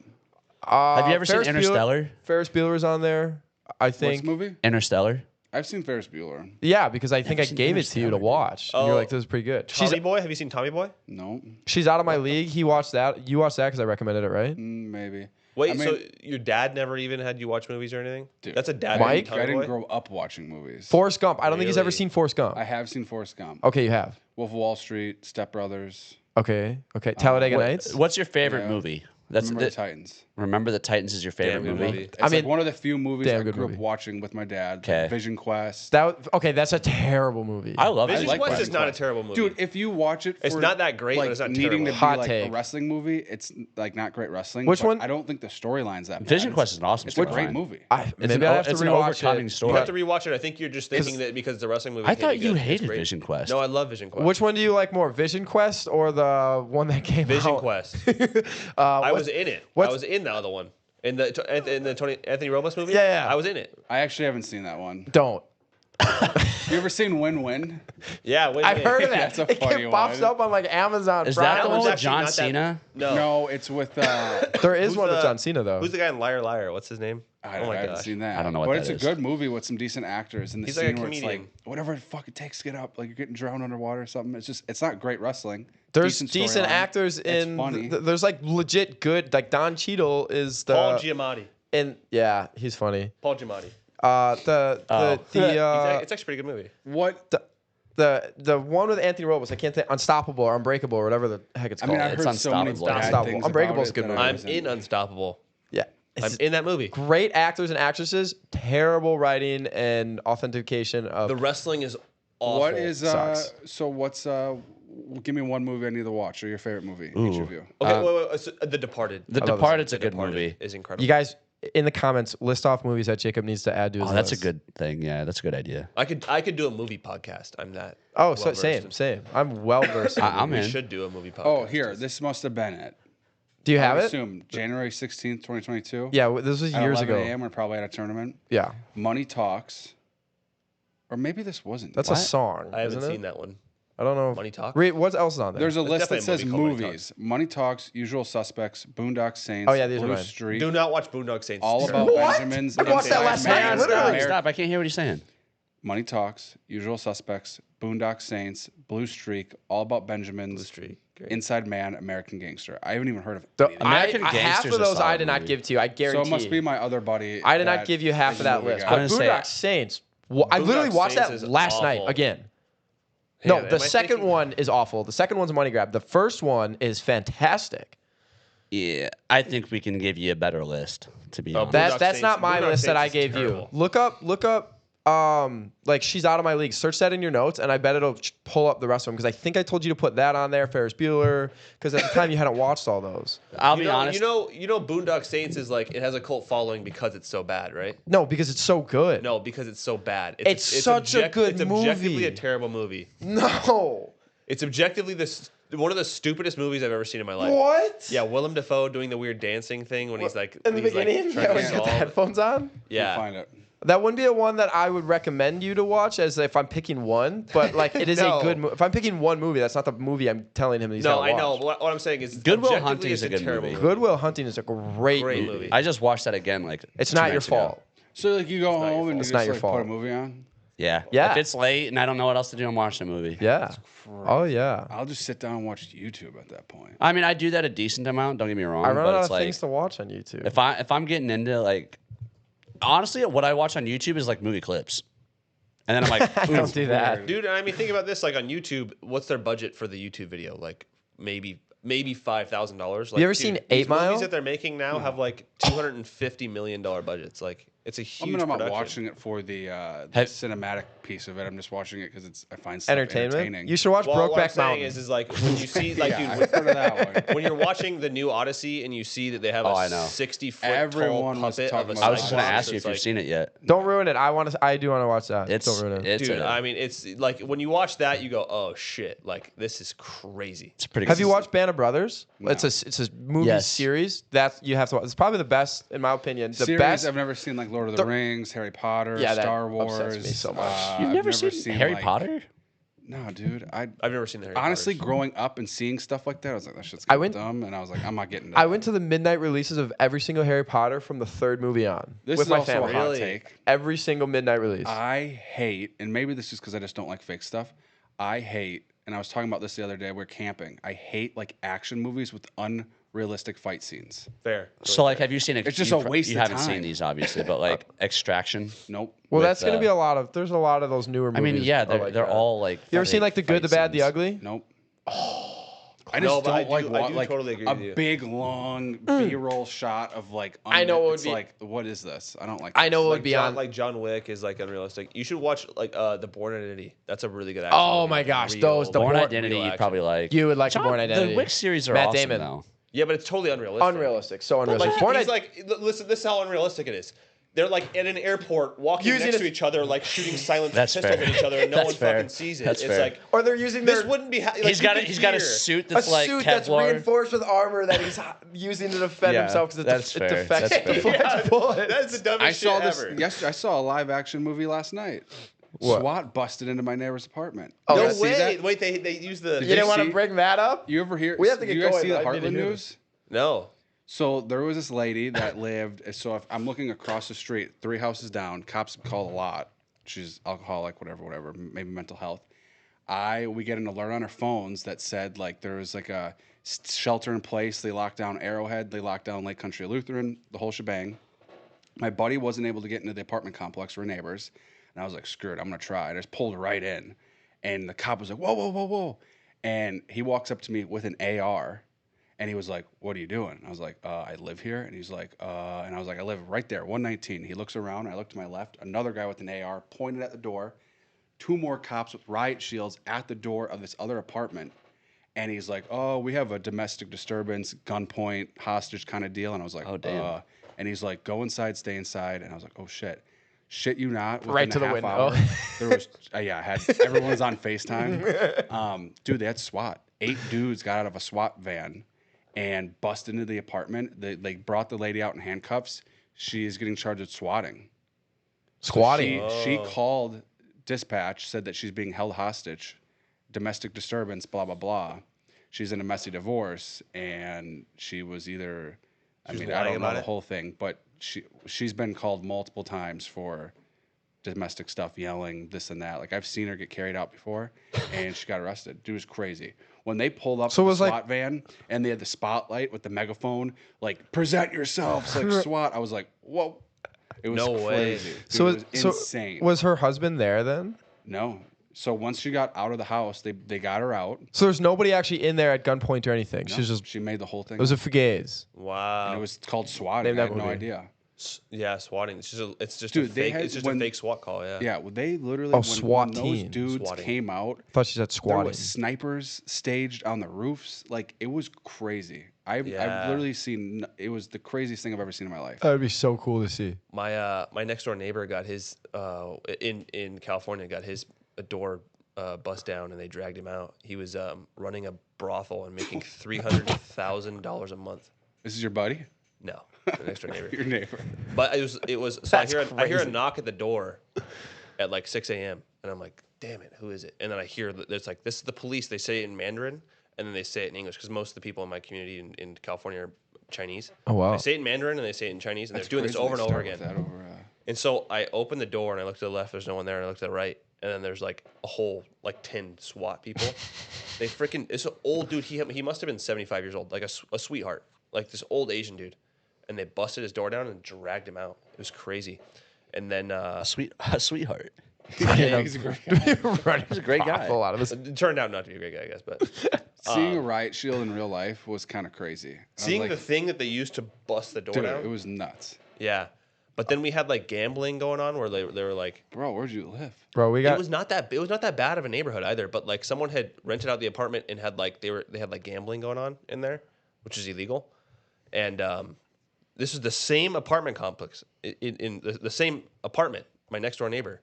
Have you ever Ferris seen Interstellar? Ferris Bueller's on there. I What's think. the movie? Interstellar. I've seen Ferris Bueller. Yeah, because I think I seen gave it to you to Interstellar, dude. watch. And you're Oh, like, this is pretty good. Tommy Boy? Have you seen Tommy Boy? No, She's out of my league. He watched that. You watched that because I recommended it, right? maybe. Wait, I mean, so your dad never even had you watch movies or anything? Dude, That's a dad. Mike? Tommy I didn't Boy? grow up watching movies. Forrest Gump. I don't think he's ever Really? seen Forrest Gump. I have seen Forrest Gump. Okay, you have. Wolf of Wall Street, Step Brothers. Okay. Talladega What- Nights. What's your favorite Yeah. movie? That's Remember the the, Titans. Remember the Titans is your favorite Damn good movie. movie. It's I mean, like one of the few movies damn I good grew up movie. watching with my dad. 'Kay. Vision Quest. Okay, that's a terrible movie. I love Vision it. like Quest Vision is not a Quest. terrible movie. Dude, if you watch it, It's for, not that great, but like, it's not needing terrible. to be Hot like take. a wrestling movie. It's like not great wrestling. Which but one? I don't think the storyline's that bad. Vision Quest is an awesome It's a storyline. great movie. Maybe I have to it's an rewatch overcoming it. story. you have to rewatch it. I think you're just thinking that because it's a wrestling movie. I it can't thought be you good. It's hated great. Vision Quest. No, I love Vision Quest. Which one do you like more, Vision Quest or the one that came Vision out? Quest. I was in it. I what's- was in the other one. In the Anthony Robles movie? Yeah, yeah. I was in it. I actually haven't seen that one. Don't. You ever seen Win Win? Yeah, wait, I've heard of that. That's a It funny pops one. up on like Amazon Is Prime. that the one one's with actually John not that- Cena? No. No, it's with. There is Who's one with the- John Cena though. Who's the guy in Liar Liar? What's his name? I Oh my haven't gosh. seen that. I don't know what But that it's is. a good movie with some decent actors. And the He's scene like a where it's comedian. like whatever the fuck it takes to get up, like you're getting drowned underwater or something. It's not great wrestling. There's decent storyline. actors It's in. funny. There's like legit good. Like Don Cheadle is the. Paul Giamatti. And yeah, he's funny. Paul Giamatti. The It's actually a pretty good movie. What? the one with Anthony Robles. I can't think. Unstoppable or Unbreakable or whatever the heck it's I called. mean, I It's heard so many Unstoppable. bad Unstoppable. things Unbreakable's about a good it that movie. I I'm wasn't- in Unstoppable. yeah. I'm It's in that movie. great actors and actresses. Terrible writing and authentication of. The wrestling is awful. What is Sucks. so what's give me one movie I need to watch or your favorite movie, each of you. Okay, wait. So, The Departed. The love this Departed's a The good Departed movie. is incredible. you guys in the comments list off movies that Jacob needs to add to his Oh, that's a list. good thing. Yeah, that's a good idea. I could do a movie podcast. I'm that. Oh, so well-versed same. I'm well versed. I'm We in. should do a movie podcast. Oh, here, this must have been it. Do you I have would it? assume January 16th, 2022. Yeah, this was At years 11 ago. a.m. We're probably at a tournament. Yeah, Money Talks. Or maybe this wasn't. that's What? a song. I haven't isn't seen it? that one. I don't know. Money Talks? What else is on there? There's a list that definitely a says movie called Money movies. Money Talks, Usual Suspects, Boondock Saints, Oh, yeah, these are Blue mine. Street, Do not watch Boondock Saints. All It's About terrible. What? Benjamins. I watched that Inside last Man, night, literally. Stop! I can't hear what he's saying. Money Talks, Usual Suspects, Boondock Saints, Blue Streak, All About Benjamins, Blue Streak. Great. Inside Man, American Gangster. I haven't even heard of The- any of them. American half Gangster's of a those I solid did not movie. give to you. I So guarantee. it must be my other buddy. I did not that give you half is of a that movie list. guy. But gonna say- Boondock Saints. I literally Boondock watched Saints that is last night awful. again. Hey, No, am the I second thinking- one is awful. The second one's a money grab. The first one is fantastic. Yeah, I think we can give you a better list. To be honest, That's Saints- not my Boondock list that Saints I is gave terrible. you. Look up. Like She's Out of My League. Search that in your notes, and I bet it'll pull up the rest of them because I think I told you to put that on there. Ferris Bueller, because at the time you hadn't watched all those. I'll You be know, honest. you know, Boondock Saints is like it has a cult following because it's so bad, right? No, because it's so good. No, because it's so bad. It's such a good It's objectively movie. a terrible movie. No. It's objectively one of the stupidest movies I've ever seen in my life. What? Yeah, Willem Dafoe doing the weird dancing thing when he's like In the he's, like, beginning, trying yeah, to when you got the solve- headphones on. Yeah, Find it. That wouldn't be a one that I would recommend you to watch as if I'm picking one, but like it is No. a good movie. If I'm picking one movie, that's not the movie I'm telling him he's No, gotta I know. watch. But what I'm saying is, Good Will objectively, Hunting is it's a good terrible movie. Good Will Hunting is a great Great movie. movie. I just watched that again. Like It's 2 not your nights ago. fault. So like you go not your home and fault. you It's just not your like put a fault. movie on. Yeah. Yeah. If it's late and I don't know what else to do, I'm watching a movie. Yeah. Oh yeah. I'll just sit down and watch YouTube at that point. I mean, I do that a decent amount. Don't get me wrong. I run but out it's of like things to watch on YouTube. if I'm getting into like, honestly, what I watch on YouTube is like movie clips, and then I'm like, I don't do that. Dude, I mean, think about this. Like on YouTube, what's their budget for the YouTube video? Like maybe $5,000. Like, ever seen 8 these Mile? movies that they're making now have like $250 million budgets. Like it's a huge. I'm not production. watching it for the Have- cinematic piece of it. I'm just watching it because I find stuff Entertainment. entertaining. You should watch Well, what I'm Brokeback saying Mountain. is like when you see like yeah, dude, I've heard of that one. when you're watching the new Odyssey and you see that they have I a know. 60-foot Everyone tall was puppet talking of a about I was just gonna Cyclops, ask you it's if you've like, seen it yet. Don't ruin it. I do want to watch that. It's Don't ruin it. it's Dude, a- I mean, it's like when you watch that, you go, "Oh shit! Like this is crazy." it's pretty. Have good. you watched Band of Brothers? No. It's a movie Yes. series that you have to watch. It's probably the best in my opinion. The Series best. I've never seen like Lord of the Rings, Harry Potter, Yeah, that Star upsets Wars. me so much. You've I've never seen Harry like- Potter? No, dude. I've never seen the Harry Honestly, Potters. growing up and seeing stuff like that, I was like, that shit's I kind went- of dumb, and I was like, I'm not getting. I went to the midnight releases of every single Harry Potter from the third movie on This with is my also family. a hot Really? take. Every single midnight release. I hate, and maybe this is because I just don't like fake stuff. I hate, and I was talking about this the other day. We're camping. I hate like action movies with unrealistic fight scenes. Fair. So like, have you seen? It's just you a waste You of haven't time. seen these, obviously, but like Extraction. Nope. well, with, that's gonna be a lot of. There's a lot of those newer I movies. mean, yeah, are they're like they're that. all like. You ever seen like the good, the bad, the scenes. ugly? Nope. I just No, but I don't like do- I what do like totally agree a with you. big long B-roll shot of like. I know what would it's be- like. What is this? I don't like. I know what Like would be John, on. like John Wick is like unrealistic. You should watch like the Born Identity. That's a really good action. Oh movie, my like, gosh, real- those- the Born Born- Identity, real you'd action. probably like. You would like John, Born Identity. The Wick series are Matt awesome Damon. though. Yeah, but it's totally unrealistic. Unrealistic. So But unrealistic. Born he's Identity. like, listen, this is how unrealistic it is. They're like at an airport walking Using next to a- each other, like shooting silent That's pistols fair. at each other, and no That's one fair. fucking sees it. That's it's fair. like Or they're using this their wouldn't be. Like, He's you got could he's got a hear- suit a that's like suit that's Kevlar. reinforced with armor that he's using to defend Yeah, himself because that's it fair. deflects That's fair. deflects bullets. That's the dumbest I saw shit this ever. yesterday. I saw a live action movie last night. What? SWAT busted into my neighbor's apartment. Oh, You No guys see way! that? Wait, they use the. You Did didn't want to see- bring that up? You ever hear? We have to get you guys going. see the I need to Heartland hear News? No. So there was this lady that lived. So if I'm looking across the street, 3 houses down, cops call a lot. She's alcoholic, whatever, maybe mental health. We get an alert on our phones that said like there was like a shelter in place. They locked down Arrowhead. They locked down Lake Country Lutheran. The whole shebang. My buddy wasn't able to get into the apartment complex. We're neighbors, and I was like, screw it, I'm gonna try. I just pulled right in, and the cop was like, whoa, whoa, whoa, whoa, and he walks up to me with an AR. And he was like, "What are you doing?" I was like, "I live here." And he's like, and I was like, "I live right there, 119." He looks around. I look to my left. Another guy with an AR pointed at the door. 2 more cops with riot shields at the door of this other apartment. And he's like, "Oh, we have a domestic disturbance, gunpoint, hostage kind of deal." And I was like, Oh, damn. And he's like, "Go inside, stay inside." And I was like, "Oh shit." Shit you not. Right within to a the half window. hour, there was, yeah, I had everyone's on FaceTime. Dude, they had SWAT. 8 dudes got out of a SWAT van and busted into the apartment. They brought the lady out in handcuffs. She is getting charged with swatting. Squatting. She called dispatch, said that she's being held hostage, domestic disturbance, blah, blah, blah. She's in a messy divorce, and she was either, I was mean, I lying don't know about the it? whole thing, but she's been called multiple times for domestic stuff, yelling, this and that. Like, I've seen her get carried out before, and she got arrested. Dude was crazy. When they pulled up So to it the was like- SWAT van, and they had the spotlight with the megaphone, like, present yourselves, like SWAT, I was like, whoa. It was No way. crazy. Dude, So it was insane. was her husband there then? No. So once she got out of the house, they got her out. So there's nobody actually in there at gunpoint or anything. She's just She made the whole thing. it was a fugaze. Wow. and it was called swatting. Name I that had no movie. idea. Yeah, swatting. It's just Dude, a they fake. had- It's just when- a fake SWAT call. Yeah. Yeah, well, they literally Oh, when SWAT those team. dudes Swatting. came out, I thought she said there squatting. was snipers staged on the roofs. Like it was crazy. I've Yeah. literally seen. It was the craziest thing I've ever seen in my life. That would be so cool to see. My next door neighbor got his in California got his door bust down and they dragged him out. He was running a brothel and making $300,000 a month. This is your buddy. No, the next door neighbor. Your neighbor. But it was. So I hear a knock at the door at like 6 a.m. and I'm like, damn it, who is it? And then I hear that it's like, this is the police. They say it in Mandarin and then they say it in English because most of the people in my community in California are Chinese. Oh, wow. They say it in Mandarin and they say it in Chinese and That's they're doing this crazy over they and over start with again. that over, And so I open the door and I look to the left. There's no one there. And I look to the right. And then there's like a whole like 10 SWAT people. They freaking, it's an old dude. He must have been 75 years old, like a sweetheart, like this old Asian dude. And they busted his door down and dragged him out. It was crazy. And then A sweetheart. yeah, he's a great guy. He's a great guy. A lot of us. it turned out not to be a great guy, I guess. But Seeing a riot shield in real life was kind of crazy. I was seeing like, the thing that they used to bust the door dude, down, it was nuts. yeah. But then we had like gambling going on where they were like, Bro, where'd you live? Bro, we it got was not that bad of a neighborhood either. But like someone had rented out the apartment and had like they had like gambling going on in there, which is illegal. And this is the same apartment complex in the same apartment. My next door neighbor.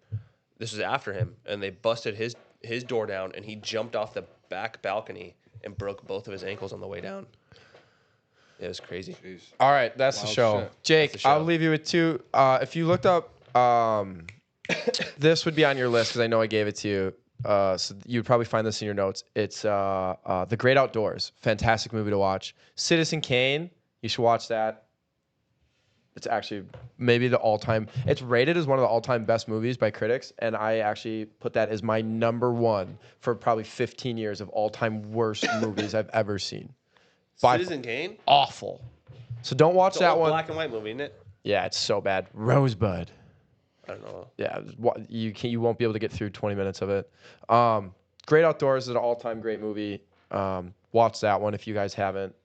This was after him, and they busted his door down, and he jumped off the back balcony and broke both of his ankles on the way down. It was crazy. Jeez. All right, that's the Wild show. shit. Jake, That's the I'll show. leave you with two. If you looked up, this would be on your list because I know I gave it to you. So you'd probably find this in your notes. It's The Great Outdoors. Fantastic movie to watch. Citizen Kane. You should watch that. It's actually maybe the all-time. It's rated as one of the all-time best movies by critics, and I actually put that as my number one for probably 15 years of all-time worst movies I've ever seen. By Citizen Kane? awful. So don't watch It's that all one. black and white movie, isn't it? Yeah, it's so bad. Rosebud. I don't know. Yeah, you won't be able to get through 20 minutes of it. Great Outdoors is an all-time great movie. Watch that one if you guys haven't.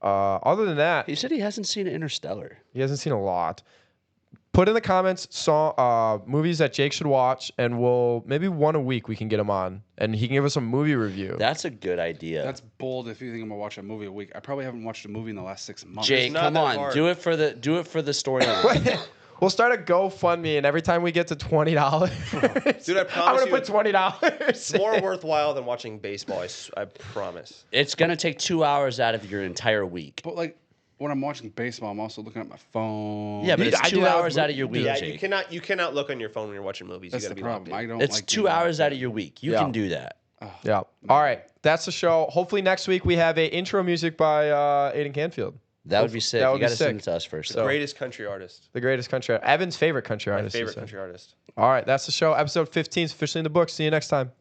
Other than that, He said he hasn't seen Interstellar. he hasn't seen a lot. Put in the comments movies that Jake should watch, and we'll maybe one a week we can get him on, and he can give us a movie review. That's a good idea. That's bold if you think I'm gonna watch a movie a week. I probably haven't watched a movie in the last 6 months. Jake, not come that on, hard. do it for the storyline. We'll start a GoFundMe, and every time we get to $20, Dude, I I'm promise gonna you, put $20. it's more worthwhile than watching baseball. I promise. It's gonna take 2 hours out of your entire week. But like when I'm watching baseball, I'm also looking at my phone. Yeah, but I it's do 2 that with hours out of your week, Yeah, Jake. you cannot look on your phone when you're watching movies. That's you the gotta be locked problem. in. I don't. It's like 2 being hours locked out in. of your week. You Yeah. can do that. Yeah. All right. That's the show. Hopefully next week we have a intro music by Aiden Canfield. That would be sick. That would You be got to send sick. it to us first. So- Greatest country artist. The greatest country. Evan's favorite country My artist. he favorite said. country artist. All right. That's the show. Episode 15 is officially in the books. See you next time.